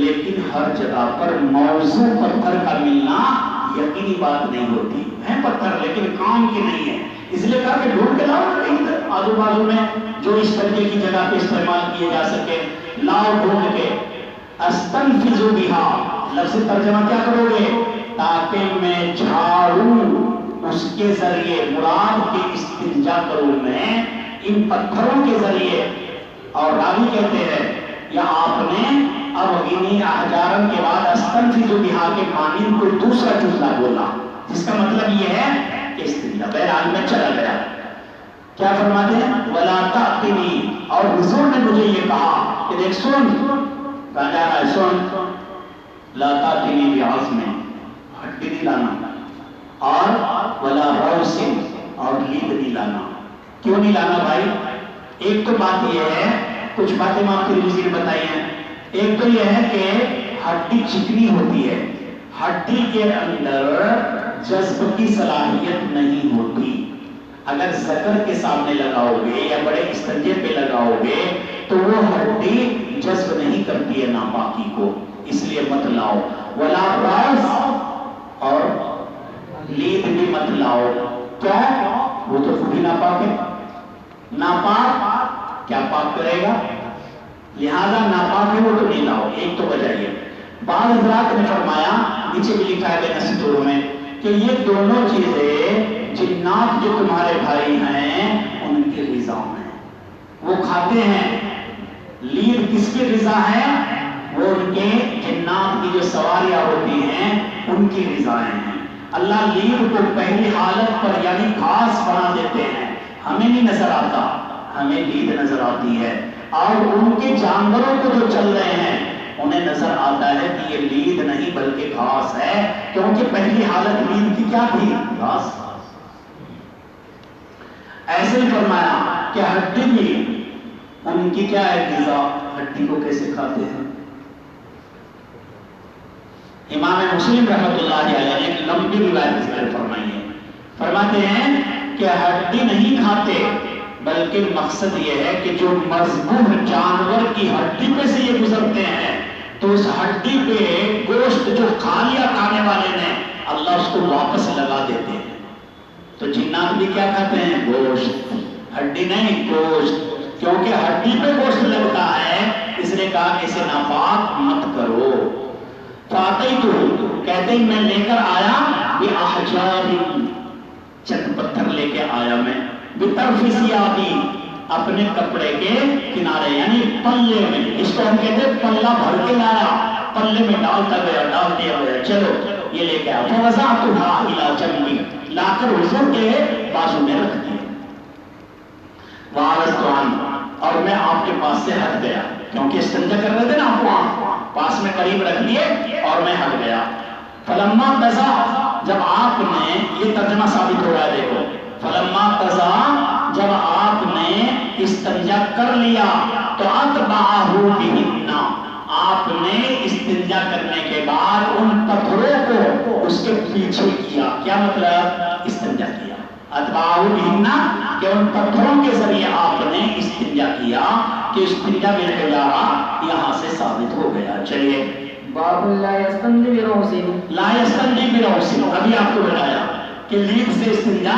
لیکن ہر جگہ پر موزوں پتھر کا ملنا یقینی بات نہیں ہوتی. ہیں پتھر لیکن کام کے نہیں ہے. اس لیے کہا کہ ڈھونڈ کے لاؤ کہیں آزو بازو میں جو اس طریقے کی جگہ پہ استعمال کیے جا سکے، لاؤ ڈھونڈ کے. استنفذ بہا، لفظ ترجمہ کیا کرو گے؟ تاکہ میں جھاڑوں اس کے ذریعے، مراد کے استنجا کروں میں ان پتھروں کے ذریعے. اور راوی کہتے ہیں یا آپ نے اغنی احجارن کے بعد استنفذ بہا کے مانند کوئی دوسرا جملہ بولا جس کا مطلب یہ ہے کہ استنجا. بہرحال میں چلا گیا. کیا فرماتے ہیں؟ وَلَا تَعْتِنِي، اور حضور نے مجھے یہ کہا کہ دیکھ سن، کہا جا رہا ہے سن، لا تَعْتِنِي بِعَظْمٍ، ہڈی نہیں لانا، اور وَلَا رَوْسٍ، اور لید نہیں لانا. کیوں نہیں لانا بھائی؟ ایک تو بات یہ ہے، کچھ باتیں امام ترمذی نے بتائی ہیں. ایک تو یہ ہے کہ ہڈی چکنی ہوتی ہے، ہڈی کے اندر جذب کی صلاحیت نہیں ہوتی. اگر ذکر کے سامنے لگاؤ گے یا بڑے استنجے پہ لگاؤ گے تو وہ ہڈی جذب نہیں کرتی ہے ناپاکی کو، اس لیے مت لاؤ. ولا راس، اور لید بھی مت لاؤ. کیا؟ وہ تو خود ہی ناپاک ہے. ناپاک کیا پاک کرے گا؟ لہذا ناپاک ہے وہ تو نہیں لاؤ. ایک تو وجہ یہ. بعض حضرات نے فرمایا، نیچے بھی لکھا ہے بے نصیب میں، کہ یہ دونوں چیزیں جنات جو تمہارے بھائی ہیں ان کی غذا ہیں، وہ کھاتے ہیں. لید کس کی غذا ہے؟ وہ ان کے جنات کی جو سواریاں ہوتی ہیں ان کی غذائیں ہیں. اللہ لید کو پہلی حالت پر یعنی گھاس بنا دیتے ہیں. ہمیں نہیں نظر آتا، ہمیں لید نظر آتی ہے. اور ان کے جانوروں کو جو چل رہے ہیں انہیں نظر آتا ہے کہ یہ لید نہیں بلکہ گھاس ہے، کیونکہ پہلی حالت لید کی کیا تھی؟ گھاس. ایسے ہی فرمایا کہ ہڈی بھی ان کی کیا ہے غذا. ہڈی کو کیسے کھاتے ہیں؟ امام مسلم رحمۃ اللہ علیہ نے ایک لمبی روایت ذکر فرمائی ہے. فرماتے ہیں کہ ہڈی نہیں کھاتے، بلکہ مقصد یہ ہے کہ جو مذبوح جانور کی ہڈی پہ سے یہ گزرتے ہیں تو اس ہڈی پہ گوشت جو کھا لیا کھانے والے نے، اللہ اس کو واپس لگا دیتے ہیں. تو جنات بھی کیا کھاتے ہیں؟ گوشت. ہڈی نہیں، گوشت. کیونکہ ہڈی پہ گوشت لگتا ہے اس نے کہا کہ اسے ناپاک مت کرو. فاتیتو، کہتے ہیں میں لے کر آیا بِأَحْجَارٍ، چند پتھر لے کے آیا میں، بِطَرْفِ ثِيَابِي، اپنے کپڑے کے کنارے یعنی پلے میں. اس کو ہم کہتے ہیں پلہ بھر کے لایا، پلے میں ڈالتا گیا، ڈال دیا گیا، چلو یہ لے کے آیا. فَوَضَعْتُهَا إِلَى جَنبِي، لا کر حضور کے بازو میں رکھ دیا. وَعَرَضْتُ عَنْهُ، اور میں آپ کے پاس سے ہٹ گیا، کیونکہ استنجا کر رہے تھے نا آپ وہاں پاس میں قریب رکھ لیے اور میں ہٹ گیا. فَلَمَّا قَضَى، جب آپ نے، یہ ترجمہ ثابت ہو رہا ہے دیکھو، فَلَمَّا قَضَى، جب آپ نے استنجا کر لیا تو أَتْبَعَهُ بِهِنَّ، آپ نے استنجا کرنے کے بعد ان پتھروں کو اس کے پیچھے کیا. کیا مطلب؟ استنجا کیا. اتباعو بہنہ، کہ ان پتھروں کے ذریعے آپ نے استنجا کیا، کہ استنجا بالحجارہ یہاں سے ثابت ہو گیا. چلیے باب لا يستنجي برأسه، لا يستنجي برأسه، ابھی آپ کو بتایا کہ لید سے استنجا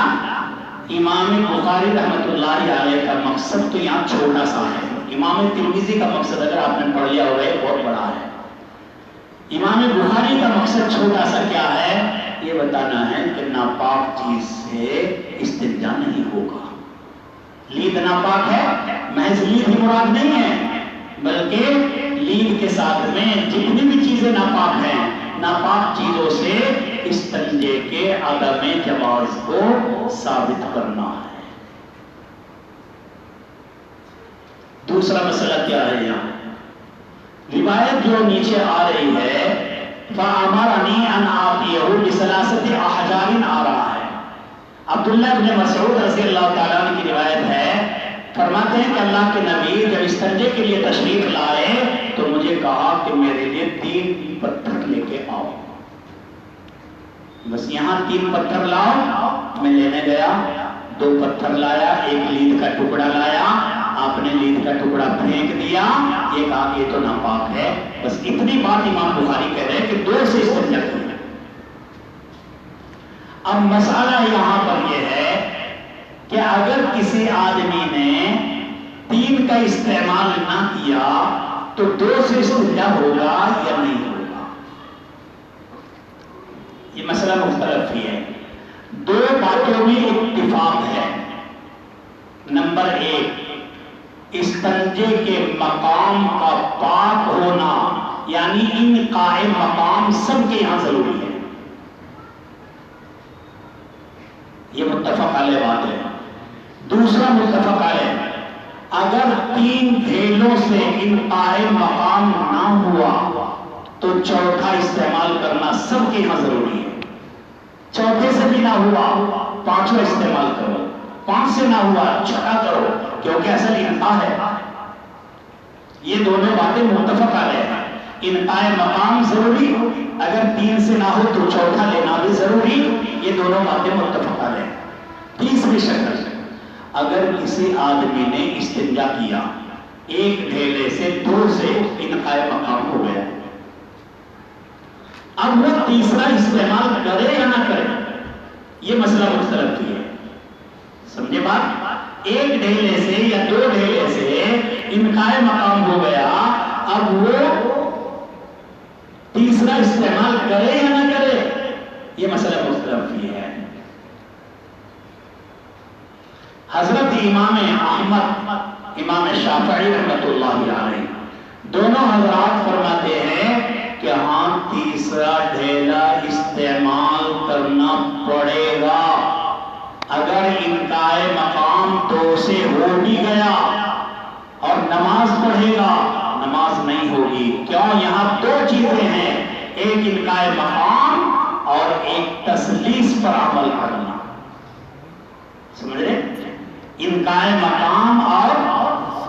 امام بخاری رحمۃ اللہ علیہ کا مقصد تو یہاں چھوٹا سا ہے. امام ترمذی کا مقصد اگر آپ نے پڑھ لیا ہوگا یہ بہت بڑا ہے. امام بخاری کا مقصد چھوٹا سا کیا ہے؟ یہ بتانا ہے کہ ناپاک چیز سے استنجا نہیں ہوگا. لید ناپاک ہے، محض لید ہی مراد نہیں ہے، بلکہ لید کے ساتھ میں جتنی بھی چیزیں ناپاک ہیں، ناپاک چیزوں سے استنجے کے عدم جواز کو ثابت کرنا ہے. دوسرا مسئلہ کیا ہے یہاں؟ روایت جو نیچے آ رہی ہے فَأَمَرَنِي أَنْ آتِيَهُ بِثَلَاثَةِ أَحْجَارٍ آ رہا ہے. عبداللہ بن مسعود رضی اللہ تعالیٰ عنہ کی روایت ہے، فرماتے ہیں کہ اللہ کے نبی جب استنجے کے لیے تشریف لائے تو مجھے کہا کہ میرے لیے 3 پتھر لے کے آؤ. بس یہاں 3 پتھر لاؤ. میں لینے گیا، 2 پتھر لایا، 1 لید کا ٹکڑا لایا. آپ نے لید کا ٹکڑا پھینک دیا، یہ کہا کہ یہ تو ناپاک ہے. بس اتنی بات امام بخاری کہہ رہے ہیں کہ 2 سے استنجا کیا. اب مسئلہ یہاں پر یہ ہے کہ اگر کسی آدمی نے 3 کا استعمال نہ کیا تو 2 سے استنجا ہوگا یا نہیں ہوگا؟ یہ مسئلہ مختلف ہی ہے. 2 باتوں میں اتفاق ہے. نمبر 1، استنجے کے مقام کا پاک ہونا، یعنی انقاء مقام سب کے یہاں ضروری ہے. یہ متفق علیہ بات ہے. دوسرا متفق علیہ، اگر 3 ڈھیلوں سے انقاء مقام نہ ہوا تو چوتھا استعمال کرنا سب کے یہاں ضروری ہے. چوتھے سے بھی نہ ہوا 5واں استعمال کرو، 5 سے نہ ہوا 6واں کرو، کیونکہ اصل انقاء ہے. یہ دونوں باتیں متفق علیہ ہیں. انقاء مقام ضروری، اگر 3 سے نہ ہو تو چوتھا لینا بھی ضروری. یہ دونوں باتیں متفق علیہ ہیں. تیسری شکل، اگر کسی آدمی نے استنجا کیا 1 ڈھیلے سے 2 سے انقاء مقام ہو گیا، اب وہ تیسرا استعمال کرے یا نہ کرے، یہ مسئلہ مختلف ہے. سمجھے بات؟ 1 ڈھیلے سے یا 2 ڈھیلے سے انقاء مقام ہو گیا، اب وہ تیسرا استعمال کرے یا نہ کرے، یہ مسئلہ مختلف ہی ہے. حضرت امام احمد، امام شافعی رحمۃ اللہ علیہ، دونوں حضرات فرماتے ہیں کہ ہاں تیسرا ڈھیلا استعمال کرنا پڑے گا. اگر انقاء مقام 2 سے ہو بھی گیا اور نماز پڑھے گا، نماز نہیں ہوگی. کیوں؟ یہاں 2 چیزیں ہیں، ایک انقاء مقام اور ایک تسلیس پر عمل کرنا. سمجھ رہے؟ انقاء مقام اور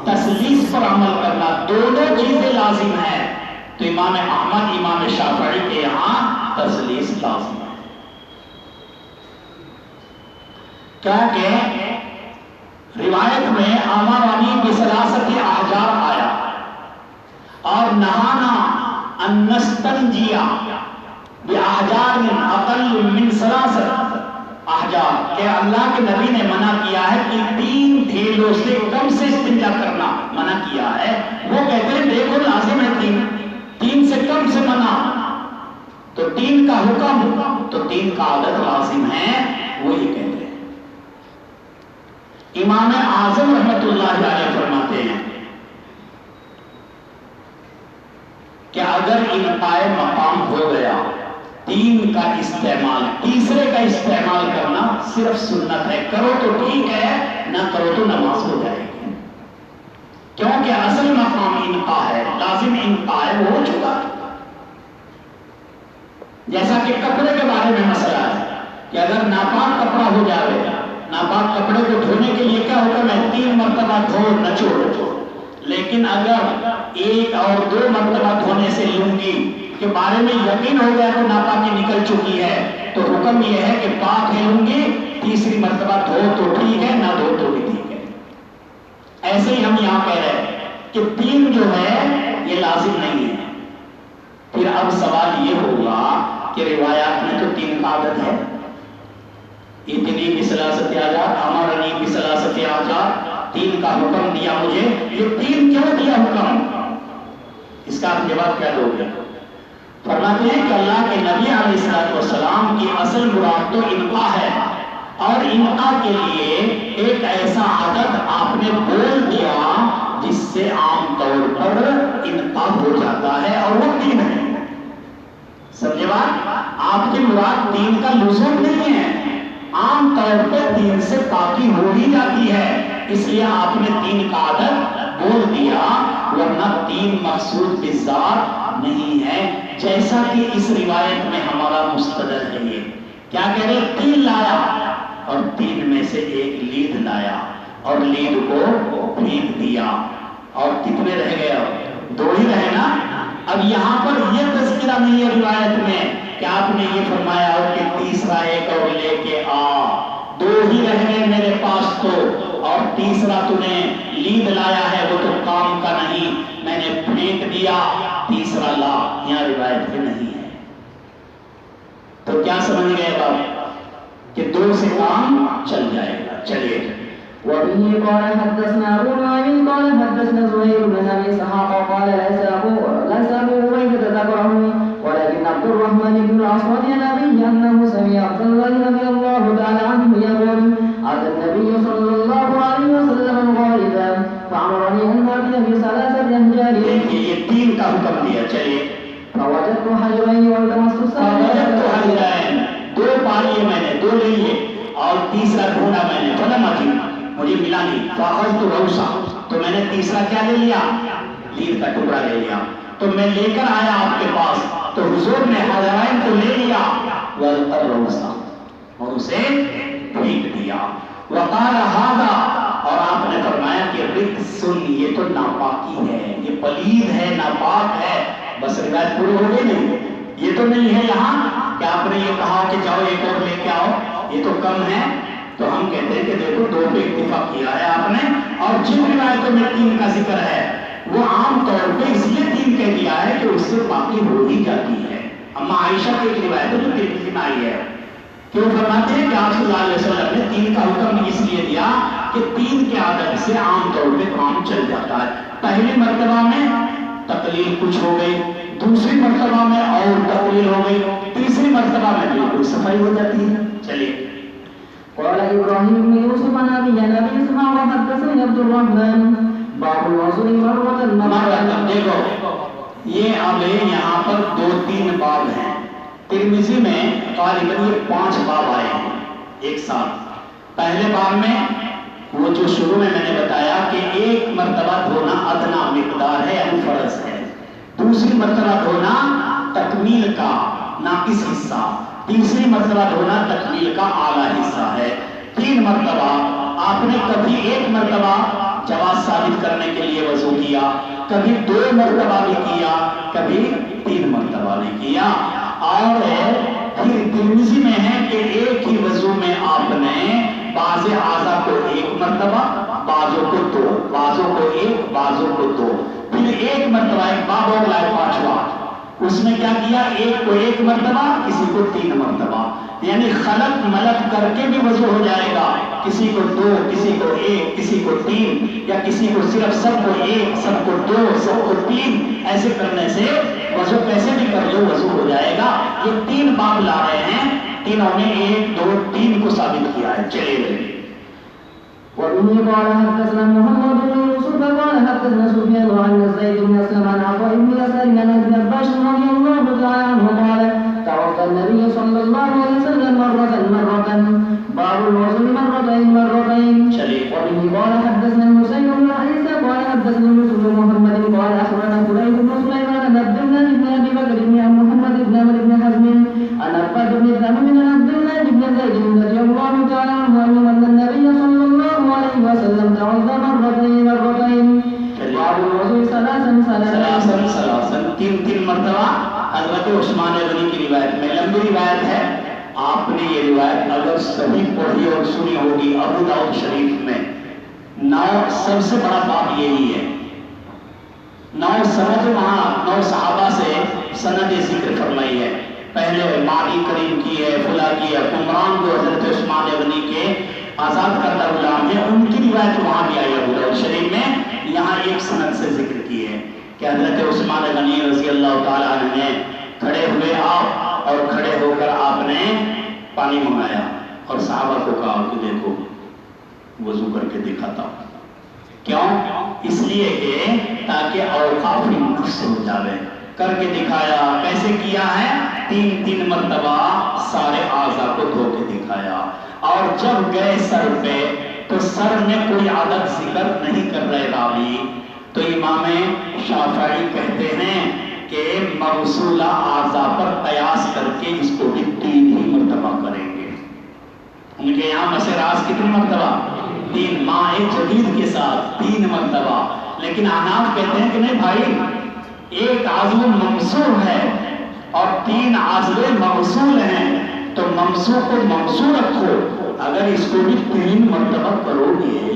تسلیس پر عمل کرنا، دونوں چیزیں لازم ہیں. تو امام احمد، امام شافعی کے یہاں تسلیس لازم ہے. کیونکہ روایت میں امرنی بثلاثۃ احجار آیا اور نہانا ان نستنجی باحجار اقل من 3 احجار، کہ اللہ کے نبی نے منع کیا ہے کہ 3 ڈھیلوں سے کم سے استنجا کرنا منع کیا ہے. وہ کہتے ہیں دیکھو لازم ہے 3 سے کم سے منع، تو 3 کا حکم تو 3 کا عدد لازم ہے. وہ یہ کہتے ہیں. امام اعظم رحمت اللہ علیہ فرماتے ہیں کہ اگر انقاء مقام ہو گیا، 3 کا استعمال، تیسرے کا استعمال کرنا صرف سنت ہے. کرو تو ٹھیک ہے، نہ کرو تو نماز ہو جائے گی. کیونکہ اصل مقام انقاء ہے، لازم انقاء ہے، وہ ہو چکا. جیسا کہ کپڑے کے بارے میں مسئلہ ہے کہ اگر ناپاک کپڑا ہو جائے، ناپاک کپڑے کو دھونے کے لیے کیا حکم ہے؟ 3 مرتبہ دھو نچوڑ. لیکن اگر 1 اور 2 مرتبہ دھونے سے لنگی کے بارے میں یقین ہو گیا کہ ناپاکی نکل چکی ہے، تو حکم یہ ہے کہ پاک ہے لنگی، تیسری مرتبہ دھو تو ٹھیک ہے، نہ دھو تو بھی ٹھیک ہے. ایسے ہی ہم یہاں کہہ رہے ہیں کہ 3 جو ہے یہ لازم نہیں ہے. پھر اب سوال یہ ہوگا کہ روایات میں تو 3 کا عدد ہے، اتنی بثلاثت آزاد امرنی بثلاثت آزاد، 3 کا حکم دیا مجھے. یہ 3 کیوں دیا حکم؟ اس کا آپ جواب کیا دو گے؟ فرماتے ہیں کہ اللہ کے نبی علیہ السلام کی اصل مراد تو انقاء ہے، اور انقاء کے لیے ایک ایسا عدد آپ نے بول دیا جس سے عام طور پر انقاء ہو جاتا ہے، اور وہ 3 ہے. سمجھے بات؟ آپ کی مراد 3 کا لزوم نہیں ہے، عام طور پر 3 سے پاکی ہو ہی جاتی ہے، اس لیے آپ نے 3 کا عدد بول دیا، ورنہ 3 مقصود بالذات نہیں ہے. جیسا کہ اس روایت میں ہمارا مستدل ہے، یہ کیا کہہ رہے؟ 3 لایا اور 3 میں سے 1 لید لایا اور لید کو پھینک دیا، اور کتنے رہ گئے؟ 2 ہی رہے نا. اب یہاں پر یہ تذکرہ نہیں ہے روایت میں کہ آپ نے یہ فرمایا ہو کہ تیسرا ایک اور لے کے آ، 2 ہی رہ گئے میرے پاس تو، اور تیسرا تو نے لید لایا ہے وہ تو کام کا نہیں، میں نے پھینک دیا، تیسرا لا. یہاں روایت میں نہیں ہے. تو کیا سمجھ گئے بات کہ 2 سے کام چل جائے گا. چلیے. وبه قال حدثنا أبو نعيم قال حدثنا زهير بن أبي إسحاق قال ليس أبو عبيدة ذكره ولكن عبد الرحمن بن الأسود عن أبيه أنه سمع عبد الله رضي الله تعالى عنه يقول أتى النبي صلى الله عليه وسلم غائبا فأمرني أن آتي ب3 أحجار. یہ 3 کا حکم دیا. چلیے. فوجدت حجرين والتمست السبيل. 2 پالیے میں نے، 2 لے لیے، اور تیسرا ڈھونڈا میں نے، فلم اجد، مجھے ملا نہیں. فاخذت روسا، تو میں نے تیسرا کیا لے لیا؟ لید کا ٹکڑا لے لیا. تو میں لے کر آیا آپ کے پاس، تو حضور نے حجرین کو لے لیا والروسا، اور اسے پھینک دیا. وقال هذا، اور آپ نے فرمایا کہ رجس، یہ تو ناپاکی ہے، یہ پلید ہے، ناپاک ہے. بس روایت پوری ہو گئی نہیں. یہ تو نہیں ہے یہاں کہ آپ نے یہ کہا کہ جاؤ ایک اور لے کے آؤ، یہ تو کم ہے. تو ہم کہتے ہیں کہ دیکھو 2 پہ اکتفا کیا ہے آپ نے، اور جن روایتوں میں 3 کا ذکر ہے وہ عام طور پہ اس لیے 3 کہہ دیا ہے کہ اس سے باقی ہو ہی جاتی ہے. اما عائشہ کی ایک روایت ہے جو ترمذی میں آئی ہے کہ وہ فرماتے ہیں کہ آپ صلی اللہ علیہ وسلم نے 3 کا حکم اس لیے دیا کہ 3 کے عدد سے عام طور پہ کام چل جاتا ہے. پہلی مرتبہ میں تقلیل کچھ ہو گئی، دوسری مرتبہ میں اور تقلیل ہو گئی، تیسری مرتبہ میں بالکل صفائی ہو جاتی ہے. چلیے. قال إبراهيم بن يوسف عن أبي إسحاق وحدثني عبد الرحمن باب الوضوء مرة. دیکھو یہ اب یہاں پر 2-3 باب ہیں. ترمذی میں غالباً یہ 5 باب آئے ہیں ایک ساتھ. پہلے باب میں وہ جو شروع میں نے بتایا کہ 1 مرتبہ دھونا ادنا مقدار ہے، یعنی فرض ہے. دوسری مرتبہ دھونا تکمیل کا ناقص حصہ، تیسری مرتبہ دھونا تکمیل کا اعلیٰ حصہ ہے. 3 مرتبہ آپ نے کبھی 1 مرتبہ جواز ثابت کرنے کے لیے وضو کیا، کبھی 2 مرتبہ بھی کیا، کبھی 3 مرتبہ بھی کیا. اور پھر ترمذی میں ہے کہ ایک ہی وضو میں آپ نے بعض اعضاء کو 1 مرتبہ، بعضوں کو 2، بعضوں کو 1، بعضوں کو 2، پھر 1 مرتبہ. ایک باب اور لائے 5واں، اس میں کیا کیا؟ 1 کو 1 مرتبہ، کسی کو 3 مرتبہ، یعنی خلط ملط کر کے بھی وضو ہو جائے گا. کسی کو 2، کسی کو 1، کسی کو 3، یا کسی کو صرف سب کو 1، سب کو 2، سب کو 3، ایسے کرنے سے وضو کیسے بھی کر لو وضو ہو جائے گا. یہ 3 باب لا رہے ہیں، تینوں نے 1، 2، 3 کو ثابت کیا ہے. چلیے. وبه قال حدثنا محمد بن يوسف قال حدثنا سفيان عن زيد بن اسلم عن عطاء بن يسار عن ابن عباس رضي الله تعالى عنه قال توضا النبي صلى الله عليه وسلم مرة باب الوضوء مرتين. وبه قال حدثنا الحسين بن عيسى قال حدثنا يوسف بن محمد قال اخبرنا فليح بن سليمان عن عبد الله بن ابي بكر بن محمد بن عمرو بن حزم عن عباد بن ثابت عن عبد الله بن زيد رضي الله تعالى عنه ان النبي صلى الله عليه وسلم توضا مرتين باب الوضوء ثلاثا 3 مرتبہ. حضرت عثمان غنی کی روایت میں لمبی روایت ہے، آپ نے یہ روایت اگر صحیح پڑھی اور سنی ہوگی ابو داؤد شریف میں 9 سب سے بڑا باب یہی ہے. 9 سند وہاں 9 صحابہ سے سند ذکر فرمائی ہے. پہلے مالی کریم کی ہے، فلا کی ہے، عمران جو حضرت عثمان غنی کے آزاد کردہ غلام ہیں، ان کی روایت وہاں بھی آئی ہے ابو داؤد شریف میں. یہاں ایک سند سے ذکر کی ہے کہ حضرت عثمان غنی رضی اللہ تعالیٰ عنہ نے کھڑے ہوئے آپ اور کھڑے ہو کر آپ نے پانی منگایا اور صحابہ کو کہا کہ دیکھو وضو کر کے دکھاتا ہوں. کیوں؟ اس لیے کہ تاکہ اوقاف نفس ہو جاوے. کر کے دکھایا. کیسے کیا ہے؟ 3 مرتبہ سارے اعضاء کو دھو کے دکھایا. اور جب گئے سر پہ تو سر میں کوئی عادت ذکر نہیں کر رہے راوی. تو امام شافعی کہتے ہیں کہ مغسولہ اعضاء پر قیاس کر کے اس کو بھی 3 ہی مرتبہ کریں گے. ان کے یہاں مسح راس کتنی مرتبہ؟ 3. ماء جدید کے ساتھ 3 مرتبہ. لیکن احناف کہتے ہیں کہ نہیں بھائی، ایک عضو ممسوح ہے اور 3 عضو مغسول ہیں، تو ممسوح کو مغسول رکھو. اگر اس کو بھی 3 مرتبہ کرو گے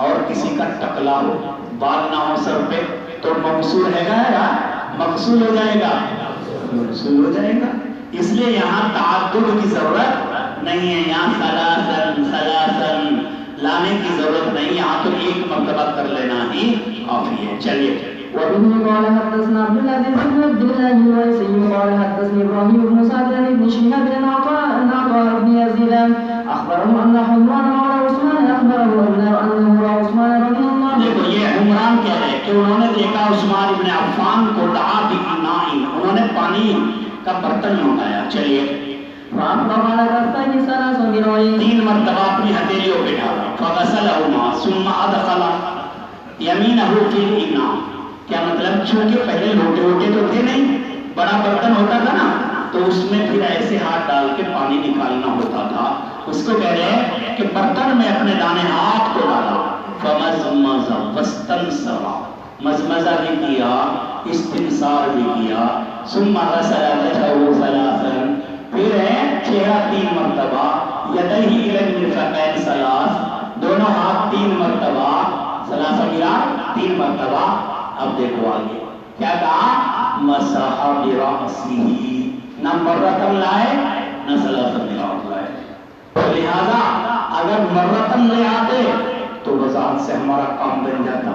اور کسی کا ٹکلا ہو، بال نہ ہو سر پہ، تو مغسول ہے گا مغسول ہو جائے گا، مغسول ہو جائے گا. اس لیے یہاں تعدد کی ضرورت نہیں ہے. یہاں ثلاثن لانے کی ضرورت نہیں. یہاں تو 1 مرتبہ کر لینا ہی کافی ہے. چلیے. وبه قال حدثنا عبد العزيز بن عبد الله الويسي قال حدثني ابراهيم بن سعد عن ابن شهاب عن عطاء بن يزيد اخبره ان حمران مولى عثمان اخبره انه راى عثمان رضي الله عنه. دیکھو یہ عمران کہہ رہے کہ انہوں نے دیکھا عثمان ابن عفان کو دعا بإناء، انہوں نے پانی کا برتن منگایا. چلیے. 3 مرتبہ اپنی ہتھیلیوں پہ ڈالا. فغسلهما ثم ادخل يمينه في الإناء. کیا مطلب؟ چونکہ پہلے لوٹے ووٹے تو تھے نہیں، بڑا برتن ہوتا تھا نا، تو اس میں پھر ایسے ہاتھ ڈال کے پانی نکالنا ہوتا تھا. اس کو کہہ رہے ہیں کہ برتن میں اپنے دانے ہاتھ کو ڈالا. فمزمز واستنثر، مزمزہ بھی کیا، استنثار بھی کیا. ثم غسل وجهه ثلاثا، پھر ہے چہرہ 3 مرتبہ. یدیہ الی المرفقین ثلاث، دونوں ہاتھ 3 مرتبہ. ثلاثہ ملا 3 مرتبہ. اب دیکھو آگے کیا کہا؟ مسح برأسہ، نہ مرتن لائے نہ ثلاثہ مرات لائے. لہذا اگر مرتن لے آتے تو وضاحت سے ہمارا کام بن جاتا،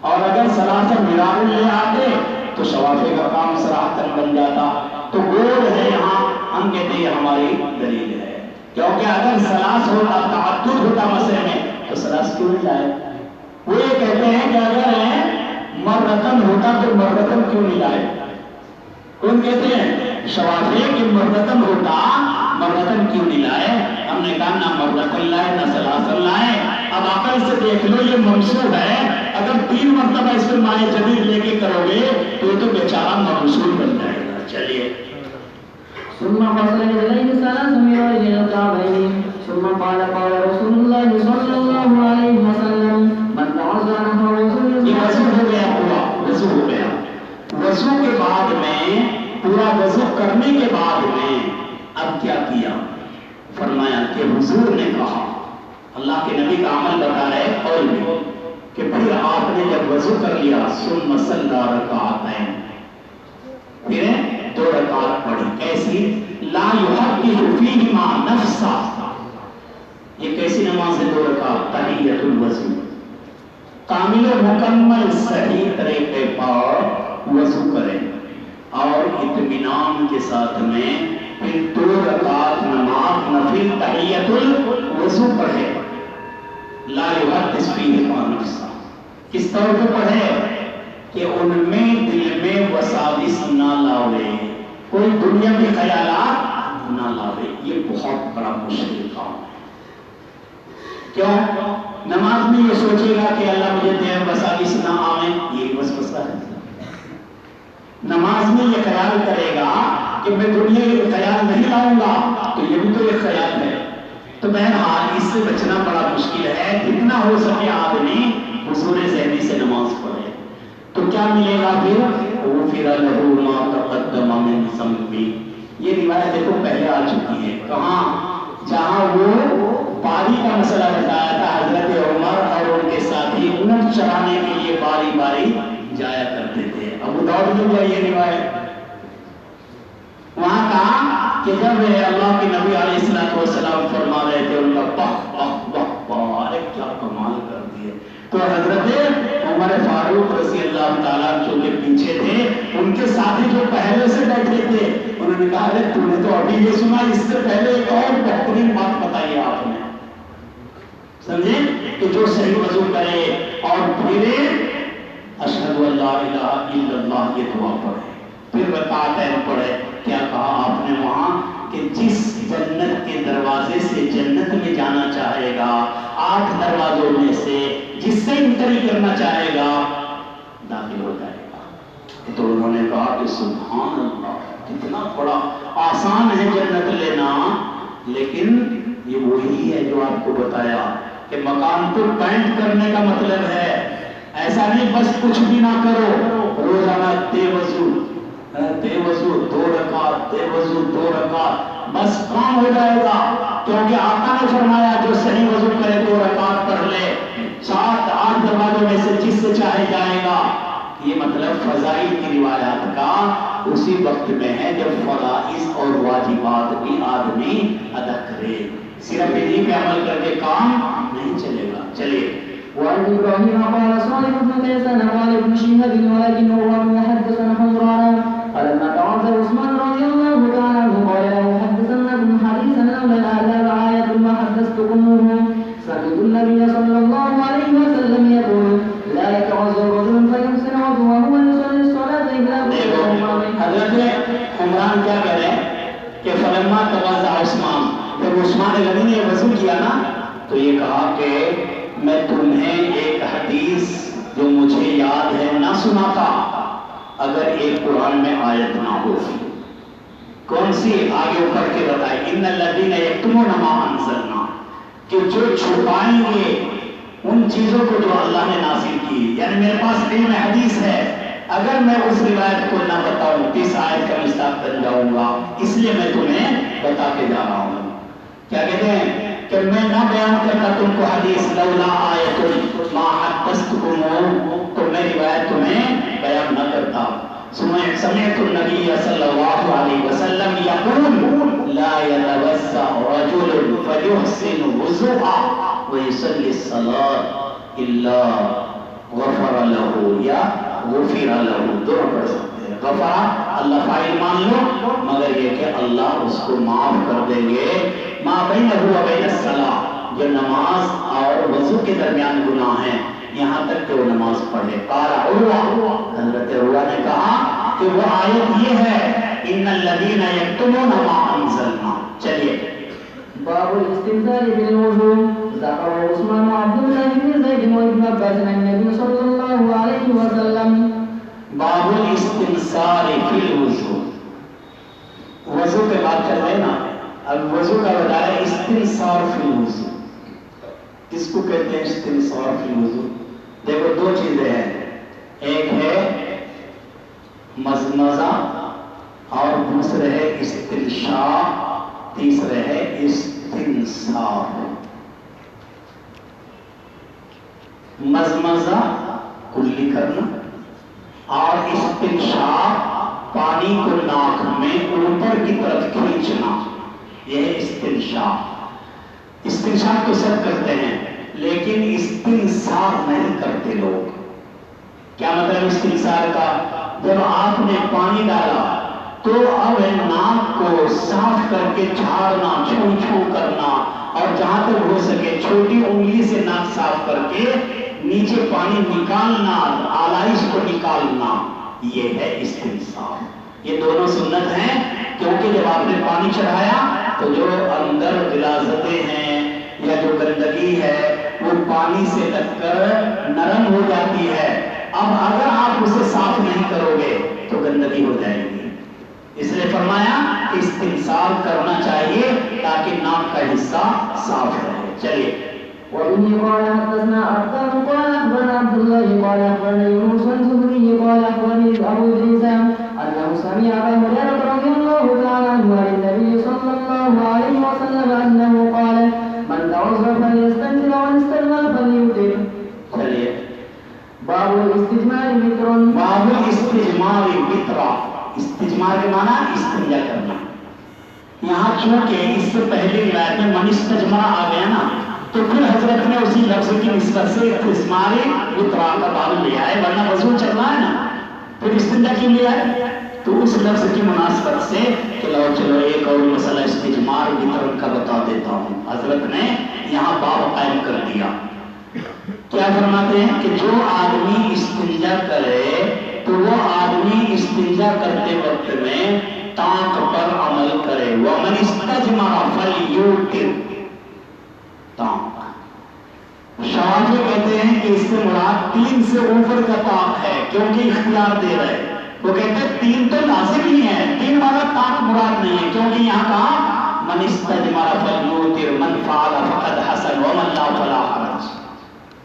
اور اگر ثلاثہ مرات لے آتے تو شوافے کا کام صراحتاً بن جاتا. تو گول ہے یہاں، ہم کہتے ہیں یہ ہماری دلیل ہے. کیونکہ اگر ثلاث ہوتا، تعدد ہوتا مسئلے میں، تو ثلاث کیوں نہیں لائے؟ وہ یہ کہتے ہیں کہ اگر مرتن ہوتا تو مرتن کیوں نہیں لائے؟ کون کہتے ہیں؟ شوافی کہ مرتن ہوتا مرتن کیوں نہیں لائے؟ ہم نے کہا نہ مرتن لائے نہ ثلاثن لائے. اب عقل سے دیکھ لو یہ ممسوح ہے، اگر 3 مرتبہ اس پہ مائع جدید لے کے کرو گے تو یہ تو بیچارہ ممسوح بن جائے گا. چلیے. ثم غسل يديه 3 مرات الى الكعبين ثم قال قال رسول الله صلى الله عليه وسلم من توضأ نحو وضوء. یہ وضو ہو گیا، پورا وضو ہو گیا. وضو کے بعد میں، پورا وضو کرنے کے بعد میں اب کیا کیا؟ فرمایا کہ حضور نے کہا، اللہ کے نبی کا عمل بتا رہے قول میں، کہ پھر آپ نے جب وضو کر لیا ثم صلی رکعتین، پھر 2 رکعت پڑھی. کیسی؟ لا یحدث فیہما نفسا. یہ کیسی نماز ہے 2 رکعت؟ تحیۃ الوضو. کامل و مکمل صحیح طریقے پر وضو کریں اور اطمینان کے ساتھ میں پھر 2 رکعت نماز نفل تحیۃ الوضو پڑھے. لا یحدث فیہما نفسا. کس طور پہ پڑھے؟ کہ ان میں دل میں وساوس نہ لاوے، کوئی دنیاوی خیالات نہ لاوے. یہ بہت بڑا مشکل کام ہے. کیوں؟ نماز میں یہ سوچے گا کہ اللہ مجھے دے وساوس نہ آئیں، یہ وسوسہ ہے. نماز میں یہ خیال کرے گا کہ میں دنیا کے خیال نہیں لاؤں گا، تو یہ بھی تو ایک خیال ہے. تو بہرحال اس سے بچنا بڑا مشکل ہے. جتنا ہو سکے آدمی حضور ذہنی سے نماز پڑھے. تو کیا ملے گا پھر؟ غفر لہ ما تقدم من ذنبہ. یہ روایت دیکھو پہلے آ چکی ہے. کہاں؟ جہاں وہ پانی کا مسئلہ بتایا تھا. حضرت عمر اور ان کے ساتھی اونٹ چرانے کے لیے باری باری جایا کرتے تھے. ابو داؤد میں بھی یہ روایت. وہاں کہ جب اللہ کے نبی علیہ السلام فرما رہے تھے ان کا کیا کمال کر دیے، تو حضرت عمر فاروق رضی اللہ تعالیٰ جو کے پیچھے تھے، ان کے ساتھی جو پہلے سے بیٹھے تھے، انہوں نے کہا تو نے تو ابھی یہ سنا، اس سے پہلے ایک اور بہترین بات بتائیے آپ نے، سمجھے کہ جو صحیح وضو کرے اور پھر اشہد ان لا الہ الا اللہ یہ دعا پڑھے، پھر رکعتین پڑھے. کیا کہا آپ نے وہاں کہ جس جنت کے دروازے سے جنت میں جانا چاہے گا، 8 دروازوں میں سے جس سے انٹری کرنا چاہے گا داخل ہو جائے گا. تو انہوں نے کہا کہ سبحان اللہ، کتنا بڑا آسان ہے جنت لینا. لیکن یہ وہی ہے جو آپ کو بتایا کہ مکان کو پینٹ کرنے کا مطلب ہے ایسا نہیں بس کچھ بھی نہ کرو، روزانہ بے وضو 2 رکعت، بے وضو 2 رکعت، بس کام ہو جائے گا. کیونکہ آقا نے فرمایا جو صحیح وضو کرے 2 رکعت پڑھ لے، 7-8 دروازوں میں سے جس سے چاہے جائے گا. یہ مطلب فضائل کی روایات کا اسی وقت میں ہے جب فرائض اور واجبات بھی آدمی ادا کرے. صرف انہی پہ عمل کر کے کام نہیں چلے گا. چلیے. وعن إبراهيم قال صالح بن كيسان قال ابن شهاب ولكنه روى حدثنا حمران فلما توفى عثمان رضي الله تعالى عنه قال له حدثنا ابن حديثا لولا الآداب آية ما حدثتكموه. سمعت النبي صلى الله عليه وسلم يقول لا يتعذر رجل فيحسن وضوءه ويصلي الصلاة إلا حضرت عمران کیا کہہ رہے ہیں کہ فلما توضع عثمان، جب عثمان غنی نے وضو کیا نا تو یہ کہا کہ میں تمہیں ایک حدیث جو مجھے یاد ہے نہ سناتا اگر ایک قرآن میں آیت نہ ہو. کون سی؟ آگے اوپر کے بتائے ان الذین یکتمون ما انزلنا، کہ جو چھپائیں گے ان چیزوں کو جو اللہ نے نازل کی. یعنی میرے پاس علم حدیث ہے، اگر میں اس روایت کو نہ بتاؤں 30 آیت کا مصداق بن جاؤں گا، اس لیے میں تمہیں بتا کے جا رہا ہوں. کیا کہتے ہیں کہ میں نہ بیان کرتا تم کو حدیث لولا آیت ما حدثتکم، تو میں روایت تمہیں بیان نہ کرتا. سمعت النبی صلی اللہ علیہ وسلم یقول لا يتوضأ رجل فيحسن وضوءه ويصلي الصلاة الا غفر له یا غفر له، دونوں پڑھ سکتے ہیں. غفر اللہ فاعل مان لو، مگر یہ کہ اللہ اس کو معاف کر دیں گے. ما بینہ و بین الصلاۃ، جو نماز اور وضو کے درمیان گناہ ہیں یہاں تک کہ وہ نماز پڑھے. قال عروہ، حضرت عروہ نے کہا کہ وہ آیت یہ ہے ان الذین یکتمون ما انزلنا. چلیے. باب الاستنثار بالوضوء. ذكر عثمان وعبد الله بن زيد وابن عباس عن النبي صلى الله عليه وسلم. باب الاستنثار فی الوضوء. وضو کے بعد چل رہے نا، اب وضو کا بتایا استنثار فی الوضوء. کس کو کہتے ہیں استنثار فی الوضوء؟ دیکھو 2 چیزیں ہیں، ایک ہے مزمزہ اور دوسرے ہے استنشاق، تیسرے ہے استنثار. مزمزہ کلی کرنا اور استنشاق پانی کو ناک میں اوپر کی طرف کھینچنا، یہ ہے استنشاق. استنشاق تو سب کرتے ہیں لیکن استنثار نہیں کرتے لوگ. کیا مطلب استنثار کا؟ جب آپ نے پانی ڈالا تو اب ناک کو صاف کر کے جھاڑنا، چھو چھو کرنا، اور جہاں تک ہو سکے چھوٹی انگلی سے ناک صاف کر کے نیچے پانی نکالنا، آلائش کو نکالنا، یہ ہے استنثار. یہ دونوں سنت ہیں کیونکہ جب آپ نے پانی چڑھایا تو جو اندر غلاظتیں ہیں یا جو گندگی ہے وہ پانی سے لگ کر نرم ہو جاتی ہے. اب اگر آپ اسے صاف نہیں کرو گے تو گندگی ہو جائے گی. اس لیے فرمایا کہ استنثار کرنا چاہیے تاکہ ناک کا حصہ صاف رہے. چلیے. وبه قال حدثنا أبطال قال أخبرنا عبد الله قال أخبرنا يونس الزهري قال أخبرني أبو إدريس أنه سمع أبا هريرة رضي الله تعالى عنه عن النبي صلى الله عليه وسلم أنه قال من توضأ فليستنثر ومن استجمر فليوتر. چلیے. باب الاستجمار وتر. باب الاستجمار وتر. استجمار کے معنی استنجا کرنا. یہاں چونکہ اس سے پہلے روایت میں من استجمع آ گیا نا، تو پھر حضرت نے اسی لفظ کی نسبت سے استثمار وطرا کا باب لیا ہے، ورنہ وضو چل رہا ہے نا، پھر استنجا کیوں لیا ہے؟ تو اس لفظ کی مناسبت سے کہ لو چلو ایک اور مسئلہ استجمار وطر کا بتا دیتا ہوں، حضرت نے یہاں باب قائم کر دیا۔ کیا فرماتے ہیں کہ جو آدمی استنجا کرے تو وہ آدمی استنجا کرتے وقت میں تانک پر عمل کرے، وَمَنِ اسْتَجْمَرَ فَلْيُوتِرْ، تانک۔ شافعی کہتے ہیں کہ اس سے مراد 3 سے اوپر کا تانک ہے، کیونکہ اختیار دے رہے، وہ کہتے ہیں 3 تو لازم ہی ہے، 3 والا تانک مراد نہیں ہے، کیونکہ یہاں کہا من استجمر فلیوتر من فعل فقد حسن ومن لا فلا حرج،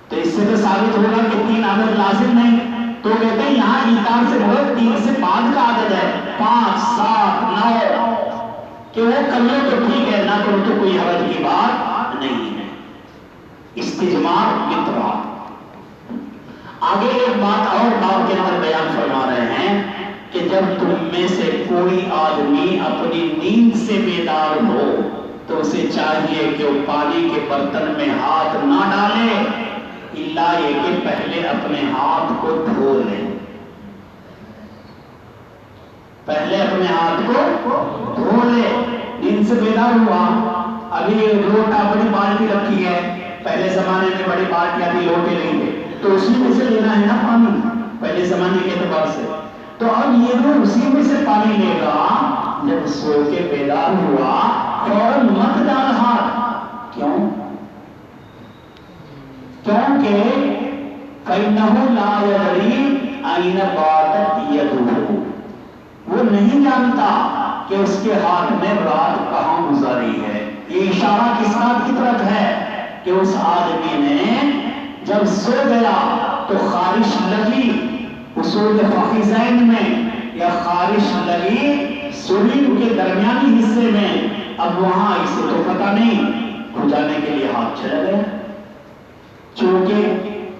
تو اس سے تو ثابت ہوگا کہ 3 عدد لازم نہیں، تو کہتے ہیں یہاں ایتار سے مراد 3 سے بعد کا عدد ہے، 5 7 9، کہ وہ کر لو تو ٹھیک ہے، نہ کرو تو کوئی حرج کی بات نہیں ہے۔ استجمار وطرا۔ آگے ایک بات اور باب کے اندر بیان فرما رہے ہیں کہ جب تم میں سے کوئی آدمی اپنی نیند سے بیدار ہو تو اسے چاہیے کہ وہ پانی کے برتن میں ہاتھ نہ ڈالے الا یہ کہ پہلے اپنے ہاتھ کو دھو لے، پہلے اپنے ہاتھ کو دھو لے۔ نیند سے بیدار ہوا، ابھی لوٹا بڑی بالٹی رکھی ہے، پہلے زمانے میں بڑی بالٹیاں تھی، لوٹے نہیں تھے، تو اسی میں سے لینا ہے نا پانی، پہلے زمانے کے اعتبار سے، تو اب یہ جو اسی میں سے پانی لے گا، جب سو کے بیدار ہوا فوراً مت ڈال ہاتھ، کیوں؟ کیونکہ فَإِنَّهُ لَا يَدْرِي أَيْنَ بَاتَتْ يَدُهُ، وہ نہیں جانتا کہ اس کے ہاتھ میں رات کہاں گزاری ہے۔ یہ اشارہ کس بات کی طرف ہے کہ اس آدمی نے جب سو گیا تو خارش لگی اصول فخذین میں، یا خارش لگی سرین کے درمیانی حصے میں، اب وہاں اسے تو پتہ نہیں، کھجانے کے لیے ہاتھ چلا گیا۔ چونکہ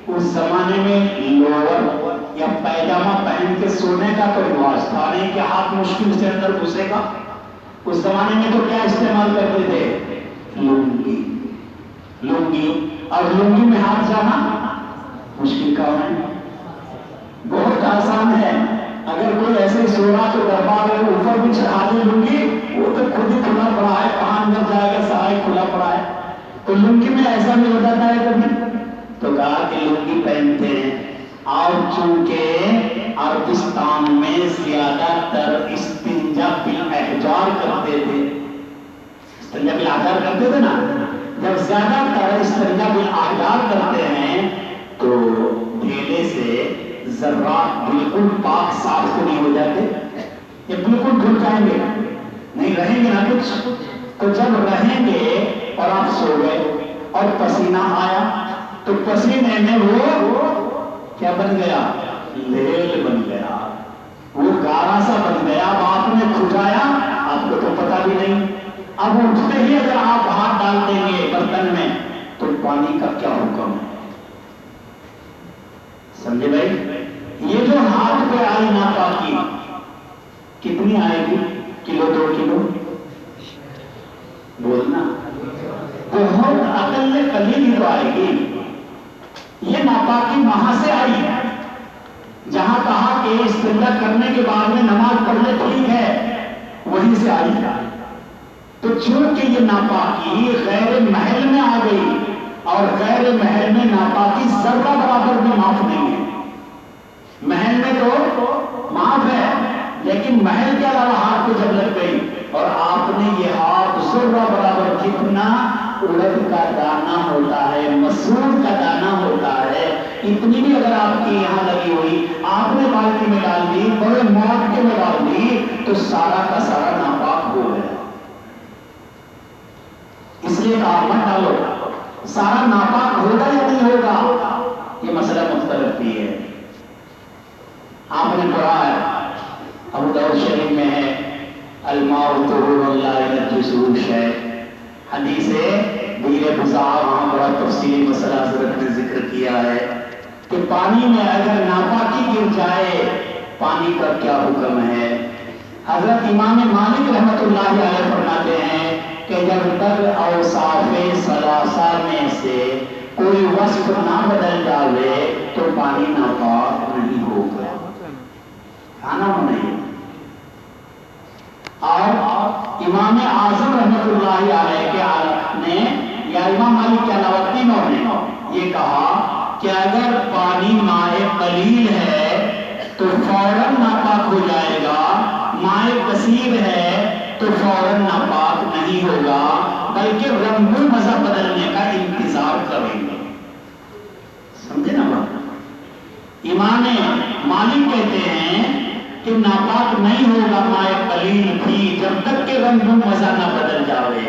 اس زمانے میں لوور یا پیجامہ پہن کے سونے کا تو رواج تھا نہیں کہ ہاتھ مشکل سے اندر گھسے گا، اس زمانے میں تو کیا استعمال کرتے تھے؟ لنگی، لنگی، اور لنگی میں ہاتھ جانا مشکل کام ہے، بہت آسان ہے، اگر کوئی ایسے سو رہا تو دربار میں اوپر بھی چڑھا دے لنگی، وہ تو خود ہی کھلا پڑا ہے، کہاں اندر جائے گا، سارا ہی کھلا پڑا ہے، تو لنگی میں ایسا بھی ہو جاتا ہے کبھی، تو کہا کہ لنگی پہنتے ہیں۔ اور چونکہ عربستان میں زیادہ تر استنجا بالاحجار کرتے تھے، استنجا بالاحجار کرتے تھے نا، جب زیادہ تر استنجا بالاحجار کرتے ہیں تو ڈھیلے سے ذرات بالکل پاک صاف تو نہیں ہو جاتے، یہ بالکل دھل جائیں گے، نہیں رہیں گے نا کچھ، تو جب رہیں گے اور آپ سو گئے اور پسینہ آیا تو پسینے میں وہ کیا بن گیا؟ لیل بن گیا، وہ گارا سا بن گیا، اب آپ نے کھجایا، آپ کو تو پتا بھی نہیں، اب اٹھتے ہی اگر آپ ہاتھ ڈال دیں گے برتن میں تو پانی کا کیا حکم ہے؟ سمجھے بھائی؟ یہ جو ہاتھ پہ آئی ناپاکی کتنی آئے گی؟ کلو 2 کلو؟ بولنا بہت اقل قلیل ہی تو آئے گی۔ یہ ناپاکی وہاں سے آئی ہے جہاں کہا کہ استنجا کرنے کے بعد میں نماز پڑھ لے ٹھیک ہے، وہیں سے آئی ہے، تو چونکہ یہ ناپاکی غیر محل میں آ گئی، اور غیر محل میں ناپاکی ذرہ برابر بھی معاف نہیں ہے، محل میں تو معاف ہے لیکن محل کے علاوہ ہاتھ کو جب لگ گئی اور آپ نے یہ ہاتھ ذرہ برابر جتنا اڑد کا دانہ ہوتا ہے، مسور کا دانہ ہوتا ہے، اتنی بھی اگر آپ کی یہاں لگی ہوئی آپ نے بالٹی میں ڈال دی، بڑے موٹے میں ڈال دی تو سارا کا سارا ناپاک ہو گیا، اس لیے کہا مت ڈالو، سارا ناپاک ہوگا یا نہیں ہوگا یہ مسئلہ مختلف بھی ہے۔ آپ نے پڑھا ہے ابو داؤد شریف میں ہے الماء طہور لا ينجسه شیء، حدیث دیر بزاع، وہاں بڑا تفصیلی مسئلہ حضرت نے ذکر کیا ہے کہ پانی میں اگر ناپاکی گر جائے پانی کا کیا حکم ہے۔ حضرت امام مالک رحمۃ اللہ علیہ فرماتے ہیں کہ جب تک اوصاف ثلاثہ میں سے کوئی وصف نہ بدل جاوے تو پانی ناپاک نہیں ہوگا، کھانا نہیں۔ اور امام اعظم رحمۃ اللہ علیہ کے نے یا امام مالک کے علاوہ تینوں نے یہ کہا کہ اگر پانی ماء قلیل ہے تو فوراً ناپاک ہو جائے گا، ماء کثیر ہے تو فوراً ناپاک نہیں ہوگا، بلکہ رنگ و مزہ بدلنے کا انتظار کریں گے۔ سمجھے نا بات؟ امام مالک کہتے ہیں کہ ناپاک نہیں ہوگا ماء قلیل بھی جب تک کہ رنگ و مزہ نہ بدل جاوے۔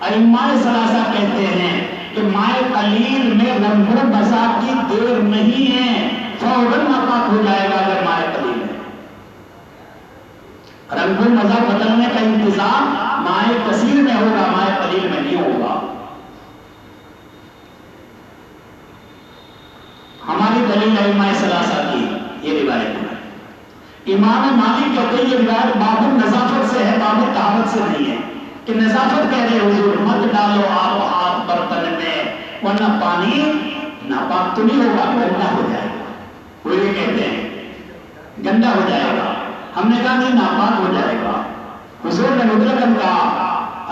ائمہ ثلاثہ کہتے ہیں کہ ماء قلیل میں رنگ و مزہ کی دیر نہیں ہے، فوراً ناپاک ہو جائے گا اگر ماء قلیل ہے۔ رنگ و مزہ بدلنے کا انتظام ماء کثیر میں ہوگا، ماء قلیل میں نہیں ہوگا۔ ہماری دلیل ائمہ ثلاثہ کی یہ روایت ہے۔ امام مالک کہتے ہیں یہ روایت باب النظافت سے ہے، باب الطہارت سے نہیں ہے، کہ نظافت کہہ رہے حضور مت ڈالو آپ ہاتھ برتن میں ورنہ پانی ناپاک تو نہیں ہوگا، گندا ہو جائے گا۔ وہ یہ کہتے ہیں گندا ہو جائے گا، ہم نے کہا نہیں ناپاک ہو جائے گا۔ حضور نے مطلقاً کہا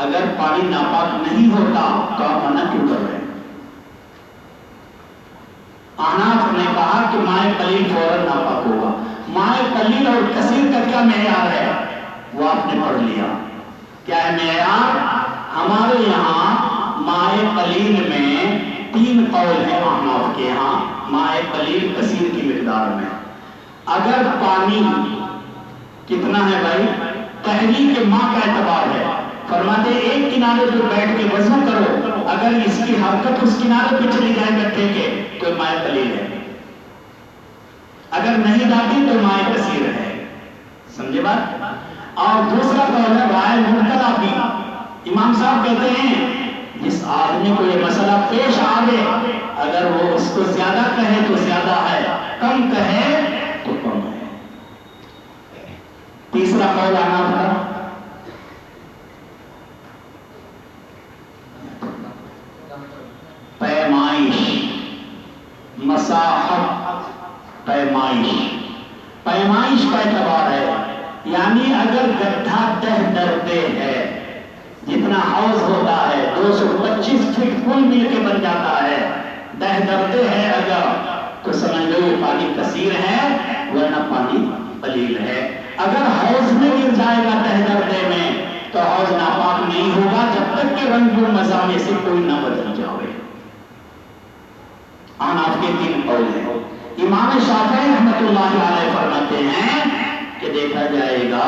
اگر پانی ناپاک نہیں ہوتا تو آپ منع کیوں کر رہے ہیں؟ احناف نے کہا کہ ماء قلیل فوراً ناپاک ہوگا۔ ماء قلیل اور کثیر کا کیا معیار ہے وہ آپ نے پڑھ لیا۔ کیا ہے معیار؟ ہمارے یہاں ماء قلیل میں تین قول ہیں احناف کے یہاں ماء قلیل کثیر کی مقدار میں۔ اگر پانی کتنا ہے بھائی؟ تحریک ماء کا اعتبار ہے، فرماتے ایک کنارے پہ بیٹھ کے وضو کرو، اگر اس کی حرکت اس کنارے پہ چلی جائے گٹھے کے تو ماء قلیل ہے، اگر نہیں جاتی تو ماء کثیر ہے۔ سمجھے بات؟ اور دوسرا قول ہے رائے مرتلا بھی۔ امام صاحب کہتے ہیں جس آدمی کو یہ مسئلہ پیش آوے اگر وہ اس کو زیادہ کہے تو زیادہ ہے، کم کہے تو کم ہے۔ تیسرا قول آنا تھا پیمائش، مساحت پیمائش۔ پیمائش کا اعتبار ہے یعنی اگر گڈھا تہ درتے ہے جتنا حوض ہوتا ہے 225 فٹ کل مل کے بن جاتا ہے، تہ درتے ہے اگر تو سمجھ لو یہ پانی کثیر ہے ورنہ پانی قلیل ہے۔ اگر حوض میں گر جائے گا تہ درتے میں تو حوض ناپاک نہیں ہوگا جب تک کہ رنگ و مزہ میں سے کوئی نہ بدل جائے۔ احناف کے تین قول ہیں۔ امام شافعی رحمۃ اللہ علیہ فرماتے ہیں کہ دیکھا جائے گا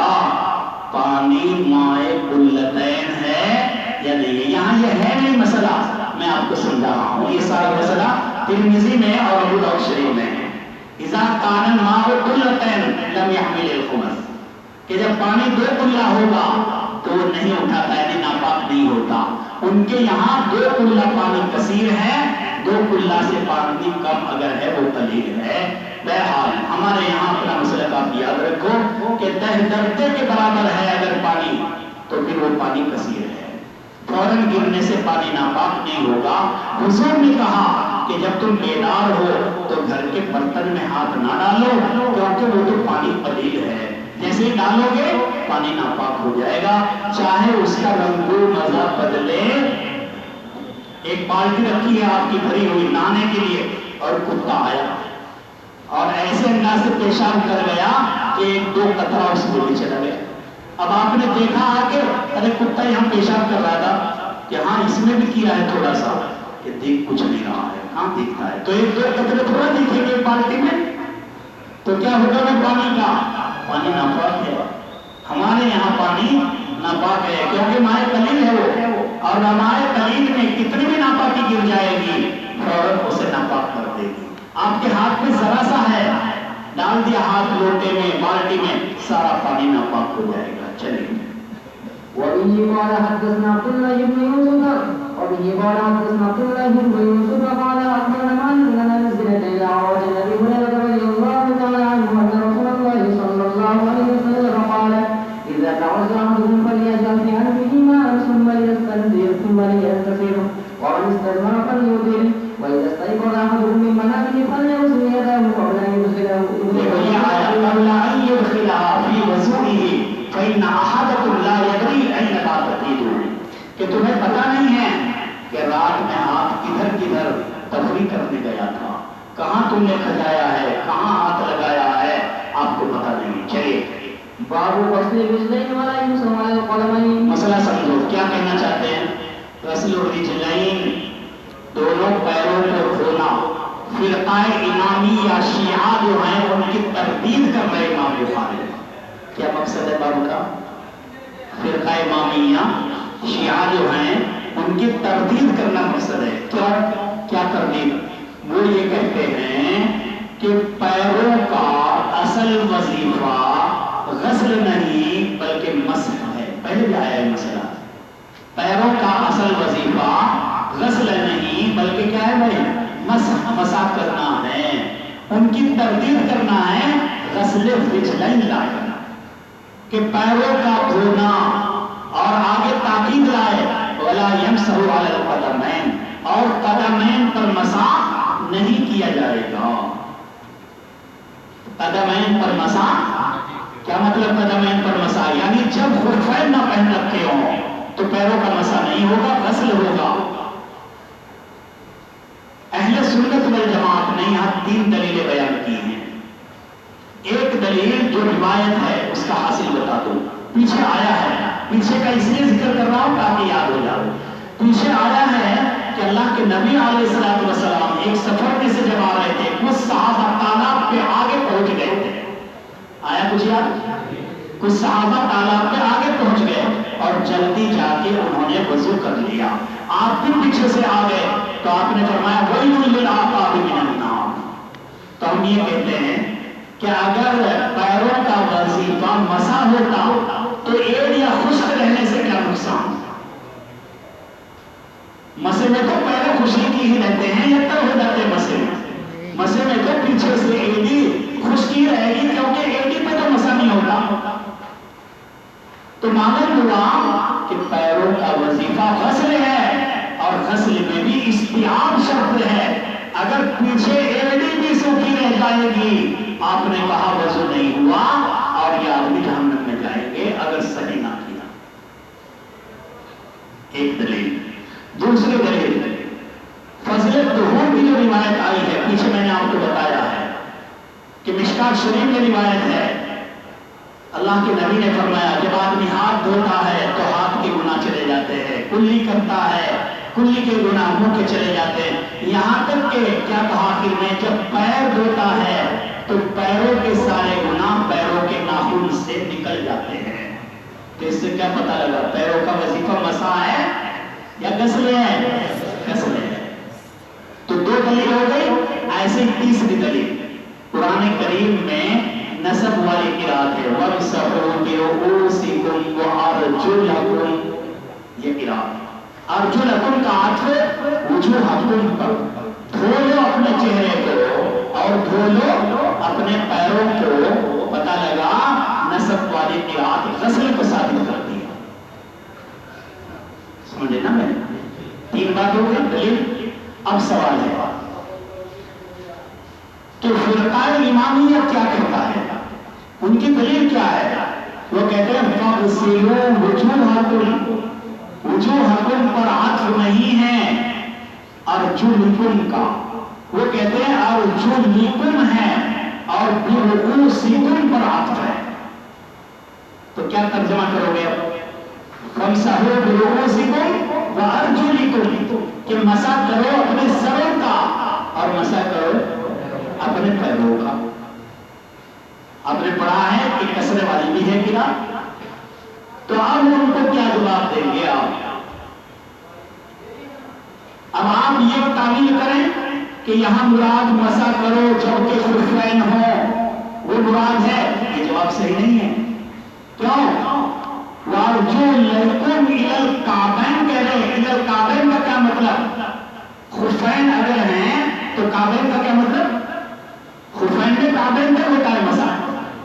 پانی ماء قلتین ہے یا نہیں ہے۔ یہاں یہ ہے نہیں مسئلہ، میں آپ کو سمجھا رہا ہوں، یہ سارا مسئلہ ترمذی میں اور ابو داؤد شریف میں ہے۔ اذا کان الماء قلتین لم يحمل الخمس، کہ جب پانی 2 قلہ ہوگا تو وہ نہیں اٹھاتا یعنی ناپاک نہیں ہوتا۔ ان کے یہاں 2 قلہ پانی کثیر ہے، 2 قلہ سے پانی کم اگر ہے وہ قلیل ہے۔ بہرحال ہمارے یہاں اپنا مسئلہ آپ یاد رکھو کہ تہ درتے کے برابر ہے اگر پانی تو پھر وہ پانی کثیر ہے، فوراً گرنے سے پانی ناپاک نہیں ہوگا۔ حضور نے کہا کہ جب تم بیدار ہو تو گھر کے برتن میں ہاتھ نہ ڈالو کیونکہ وہ تو پانی قلیل ہے، جیسے ہی ڈالو گے پانی ناپاک ہو جائے گا، چاہے اس کا رنگ و مزہ بدلے۔ ایک بالٹی رکھی ہے آپ کی بھری ہوئی نہانے کے لیے اور کتا آیا اور ایسے انداز سے پیشاب کر گیا کہ 1-2 قطرہ اس کو بھی چلا گیا۔ اب آپ نے دیکھا آ کے ارے کتا یہاں پیشاب کر رہا تھا کہ ہاں اس میں بھی کیا ہے تھوڑا سا، کہ دیکھ کچھ نہیں رہا ہے، ہاں دیکھتا ہے تو 1-2 قطرے تھوڑا دکھیں گے بالٹی میں، تو کیا ہوگا نا پانی کا؟ پانی ناپاک ہے۔ ہمارے یہاں پانی ناپاک ہے کیونکہ ماء قلیل ہے وہ، اور ماء قلیل میں کتنی بھی ناپاکی گر جائے گی فوراً اسے ناپاک کر دے گی۔ آپ کے ہاتھ میں ذرا سا ہے، ڈال دیا ہاتھ لوٹے میں بالٹی میں، سارا پانی ناپاک ہو جائے گا۔ چلیے وبه قال حدثنا عبد الله بن يوسف وبه قال حدثنا عبد الله بن يوسف قال أخبرنا مالك أن نزلت إلى عوج أبي هريرة رضي الله تعالى عنه أن رسول الله صلى الله عليه وسلم قال إذا تم نے کھجایا ہے، کہاں ہاتھ لگایا ہے، آپ کو پتہ نہیں. چلیے باب غسل الرجلين ولا يمسح على القدمين. مسئلہ سمجھو کیا کہنا چاہتے ہیں. غسل الرجلین دونوں پیروں کو دھونا. فرقہ امامی یا شیعہ جو ہیں ان کی تردید کر رہے امام بخاری. کیا مقصد ہے باب کا؟ فرقہ امامیہ شیعہ جو ہیں ان کی تردید کرنا مقصد ہے. کیا تردید؟ وہ یہ کہتے ہیں کہ پیروں کا اصل وظیفہ غسل نہیں بلکہ مسح ہے. پہلے بھی آیا ہے مسئلہ. پیروں کا اصل وظیفہ غسل نہیں بلکہ کیا ہے بھائی؟ مسح کرنا ہے. ان کی تردید کرنا ہے غسل الرجلین لا کرنا کہ پیروں کا دھونا. اور آگے تاکید لائے ولا یمسح علی القدمین، اور قدمین پر مسح نہیں کیا جائے گا. قدمین پر مسح کیا مطلب؟ قدمین پر مسح یعنی جب خفین نہ پہن رکھے ہوں تو پیروں کا مسح نہیں ہوگا، غسل ہوگا. اہل سنت والجماعت نے یہاں 3 دلیلیں بیان کی ہیں. ایک دلیل جو روایت ہے اس کا حاصل بتا دوں. پیچھے آیا ہے، پیچھے کا اس لیے ذکر کر رہا ہوں تاکہ یاد ہو جائے. پیچھے آیا ہے کہ اللہ کے نبی علیہ الصلوۃ والسلام ایک سفر میں سے جب آ رہے تھے کچھ صحابہ تالاب پہ آگے پہنچ گئے تھے. آیا کچھ یاد؟ کچھ صحابہ تالاب پہ آگے پہنچ گئے اور جلدی جا کے انہوں نے وضو کر لیا. آپ بھی پیچھے سے آ گئے تو آپ نے فرمایا ویل للعقاب من النار. تو ہم یہ کہتے ہیں کہ اگر پیروں کا وظیفہ مسح ہوتا تو ایڑ یا خشک رہنے سے کیا نقصان؟ مسے میں تو پیر خشکی کی ہی رہتے ہیں یا تر ہو جاتے مسے میں. مسے میں تو پیچھے سے ایڑی خشکی رہے گی کیونکہ ایڑی پہ تو مسا نہیں ہوتا. تو معلوم ہوا کہ پیروں کا وظیفہ غسل ہے اور غسل میں بھی استیعاب شرط ہے. اگر پیچھے ایڑی بھی سوکھی رہ جائے گی آپ نے کہا وضو نہیں ہوا اور یہ آدمی جہنم میں جائیں گے اگر صحیح نہ کیا. ایک دلیل. دوسری دلیل فضل طہور کی جو روایت آئی ہے پیچھے میں نے آپ کو بتایا ہے کہ مشکات شریف میں روایت ہے اللہ کے نبی نے فرمایا جب آدمی ہاتھ دھوتا ہے تو ہاتھ کے گناہ چلے جاتے ہیں. کلی کرتا ہے کلی کے گناہ منہ کے چلے جاتے ہیں. یہاں تک کہ کیا کہا آخر میں جب پیر دھوتا ہے تو پیروں کے سارے گناہ پیروں کے ناخن سے نکل جاتے ہیں. تو اس سے کیا پتہ لگا پیروں کا وظیفہ مسح ہے یا غسل ہے؟ غسل ہے. تو 2 دلیل ہو گئی. ایسے تیسری دلیل قرآن کریم میں نسب والی قرات ہے وَامْسَحُوا بِرُؤُوسِكُمْ وَأَرْجُلَكُمْ. یہ قرات ارجلکم کا عطف وجوہکم پر. دھو لو اپنے چہرے کو اور دھو لو اپنے پیروں کو. پتہ لگا نسب والی قرات غسل کو ثابت کرتی ہے. سمجھے نا؟ میں 3 بات ہو گئی دلیل. اب سوال ہے کہ فرقہ امامیہ کیا کہتا ہے؟ ان کی دلیل کیا ہے؟ وہ کہتے ہیں فَاغْسِلُوا وُجُوهَكُمْ. وجوہکم پر عطف نہیں ہے ارجلکم کا. وہ کہتے ہیں ارجلکم ہے اور برؤوسکم پر عطف ہے. تو کیا ترجمہ کرو گے اب؟ فَامْسَحُوا بِرُؤُوسِكُمْ وَأَرْجُلِكُمْ کہ مسح کرو اپنے سروں کا اور مسح کرو اپنے پیروں کا. آپ نے پڑھا ہے کہ کسرے والی بھی ہے قرات. تو اب ان کو کیا جواب دیں گے آپ؟ اب آپ یہ تعمیل کریں کہ یہاں مراد مسح کرو جبکہ خفین ہو وہ مراد ہے. یہ جواب صحیح نہیں ہے. کیوں؟ وَأَرْجُلَكُمْ إِلَى الْكَعْبَيْنِ کہہ رہے ہیں. إِلَى الْكَعْبَيْنِ کا کیا مطلب؟ خفین اگر ہیں تو کعبین کا کیا مطلب؟ خفین میں کعبین تک ہوتا ہے مسح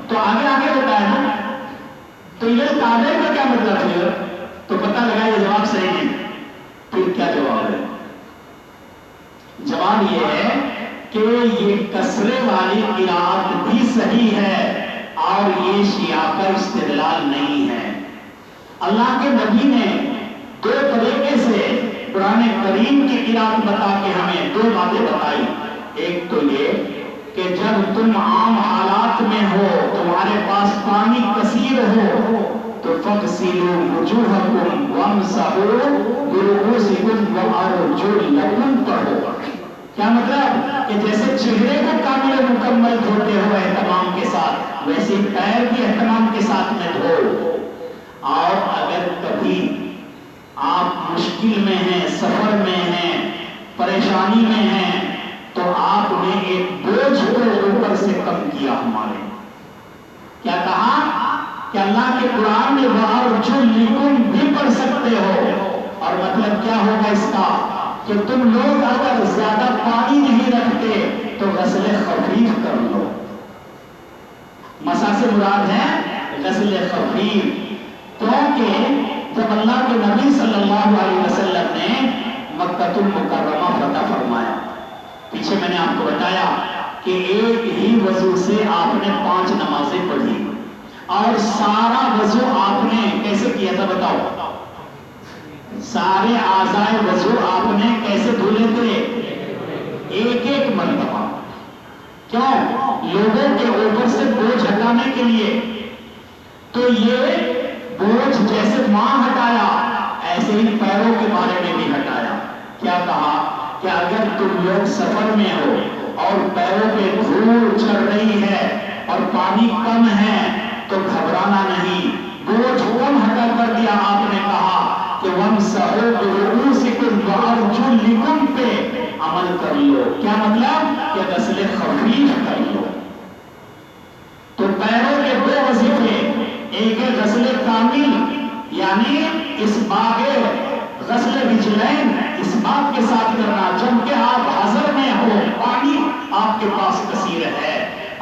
تو آگے آگے ہوتا ہے نا. تو یہ کعبین کا کیا مطلب ہے؟ تو پتہ لگا یہ جواب صحیح نہیں. پھر کیا جواب ہے؟ جواب یہ ہے کہ یہ کسرے والی قرات بھی صحیح ہے اور یہ شیعہ کا استدلال نہیں ہے. اللہ کے نبی نے 2 طریقے سے قرآن کریم کی قرات بتا کے ہمیں 2 باتیں بتائی. ایک تو یہ کہ جب تم عام حالات میں ہو، تمہارے پاس پانی کثیر ہو، تو فَاغْسِلُوا وُجُوهَكُمْ وَامْسَحُوا بِرُءُوسِكُمْ وَأَرْجُلَكُمْ پڑھو۔ کیا مطلب کہ جیسے چہرے کو کامل و مکمل دھوتے ہو اہتمام کے ساتھ، ویسے پیر بھی اہتمام کے ساتھ میں دھو۔ اور اگر کبھی آپ مشکل میں ہیں، سفر میں ہیں، پریشانی میں ہیں، تو آپ نے ایک بوجھ کو اوپر سے کم کیا۔ ہمارے کیا کہا کہ اللہ کے قرآن میں وَأَرْجُلِكُمْ بھی پڑھ سکتے ہو، اور مطلب کیا ہوگا اس کا کہ تم لوگ اگر زیادہ پانی نہیں رکھتے تو غسل خفیف کر لو۔ مسح سے مراد ہے غسل خفیف، کیونکہ جب اللہ کے نبی صلی اللہ علیہ وسلم نے مکہ المکرمہ فتح فرمایا، پیچھے میں نے آپ کو بتایا کہ ایک ہی وضو سے آپ نے 5 نمازیں پڑھی، اور سارا وضو آپ نے کیسے کیا تھا بتاؤ؟ سارے اعضائے وضو آپ نے کیسے دھلے تھے؟ ایک ایک مرتبہ۔ کیوں؟ لوگوں کے اوپر سے بوجھ ہٹانے کے لیے۔ تو یہ بوجھ جیسے ماں ہٹایا، ایسے ہی پیروں کے بارے میں بھی ہٹایا۔ کیا کہا کہ اگر تم لوگ سفر میں ہو اور پیروں پہ دھول چڑھ رہی ہے اور پانی کم ہے تو گھبرانا نہیں، بوجھ کم ہٹا کر دیا۔ آپ نے کہا کہ وَامْسَحُوا بِرُءُوسِكُمْ وَأَرْجُلِكُمْ پہ عمل کر لو۔ کیا مطلب کہ غسل خفیف کر لو۔ تو پیروں کے 2 وظیفے، ایک ہے غسل کامل، یعنی اس باب غسل رجلین، اس باب کے ساتھ کرنا جبکہ آپ حضر میں ہو، پانی آپ کے پاس کثیر ہے۔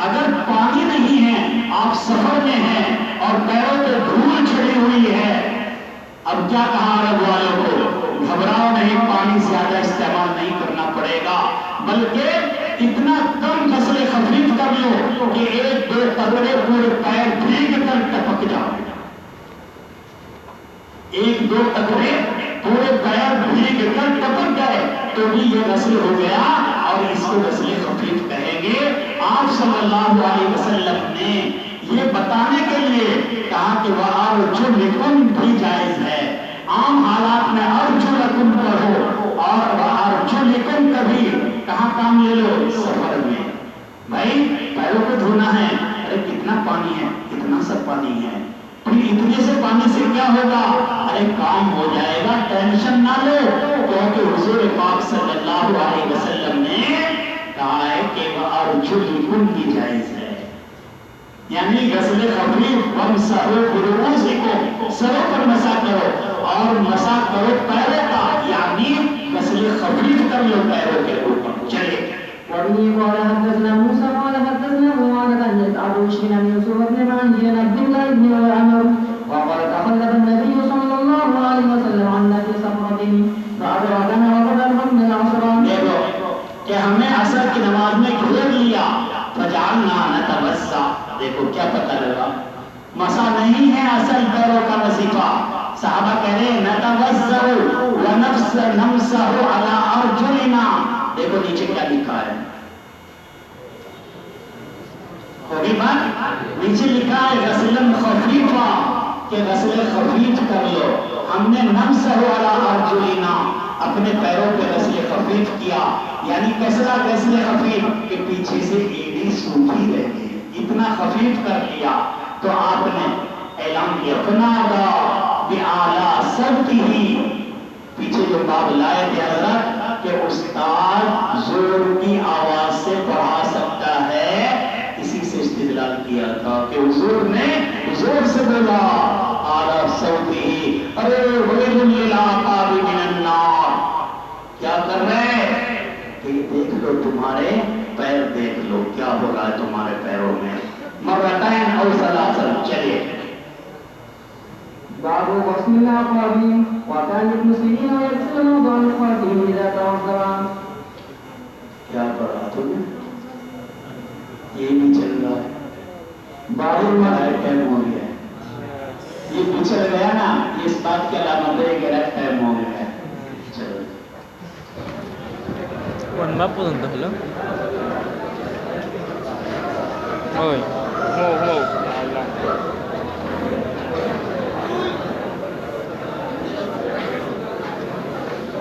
اگر پانی نہیں ہے، آپ سفر میں ہیں اور پیروں پہ دھول چڑھی ہوئی ہے، اب کیا کہا عرب والوں کو؟ گھبراؤ نہیں، پانی زیادہ استعمال نہیں کرنا پڑے گا، بلکہ اتنا کم غسل خفیف کر لو کہ 1-2 قطرے پورے پیر بھیگ کر ٹپک جائیں۔ 1-2 قطرے پورے پیر بھیگ کر ٹپک گئے تو بھی یہ غسل ہو گیا، اور اس کو غسل خفیف کہیں گے۔ آپ صلی اللہ علیہ وسلم نے یہ بتانے کے لیے کہا کہ وَأَرْجُلِكُمْ بھی جائز ہے، عام حالات میں أَرْجُلَكُمْ پڑھو، اور وَأَرْجُلِكُمْ کبھی کہاں کام لے لو؟ سفر میں۔ بھائی پیروں کو دھونا ہے، ارے کتنا پانی ہے؟ اتنا سا پانی ہے، پھر اتنے سے پانی سے کیا ہوگا؟ ارے کام ہو جائے گا، ٹینشن نہ لو، کیونکہ حضور پاک صلی اللہ علیہ وسلم نے کہا ہے کہ وَأَرْجُلِكُمْ بھی جائز ہے، یعنی غسل خفیف وَامْسَحُوا بِرُءُوسِكُمْ، سروں پر مسح کرو، اور مسح کرو پیروں کا، یعنی غسل خفیف کر لو پیروں کے اوپر۔ چلے وبه قال حدثنا موسى قال حدثنا معاذ عن أبو بشر عن يوسف بن معين عن عبد الله بن عمرو وقال تخلف النبي صلى الله عليه وسلم عنا في سفرة فأدركنا وقد أدركنا العصر۔ دیکھو کہ ہمیں عصر کی نماز میں گھیر لیا، فجعلنا نتوضأ۔ دیکھو کیا پتہ لگا، مسح نہیں ہے اصل پیروں کا وظیفہ۔ صحابہ کہہ رہے نتوضأ ونمسح على أرجلنا۔ دیکھو نیچے کیا لکھا ہے، ہوگی بات؟ نیچے لکھا ہے غسل خفیفہ، کہ غسل خفیف کر لو۔ ہم نے نمسح علی ارجلنا، اپنے پیروں پہ غسل خفیف کیا، یعنی کیسا غسل خفیف کہ پیچھے سے ایڑی سوکھی رہتی ہے، اتنا خفیف کر دیا۔ تو آپ نے اعلان کیا فنادا بِأَعْلَى صَوْتِهِ، پیچھے جو باب لائے تھے حضرت کہ استاد زور کی آواز سے پڑھا سکتا ہے، اسی سے استدلال کیا تھا کہ حضور نے زور سے بولا اعلیٰ صوتی، ارے ویل للعقاب من النار۔ کیا کر رہے کہ دیکھ لو تمہارے پیر، دیکھ لو کیا ہو رہا ہے تمہارے پیروں میں۔ مرتين او ثلاثا۔ چلیے باب غسل الأعقاب وكان ابن سيرين يغسل موضع الخاتم إذا توضأ۔ کیا پڑھا تم نے؟ یہ بھی چل رہا ہے، بارہ میں ٹائم ہو گیا ہے، یہ پچھل گیا نا، یہ اس بات کی علامت ہے کہ ٹائم ہو گیا ہے۔ چلو ون باپ Ôi, ngô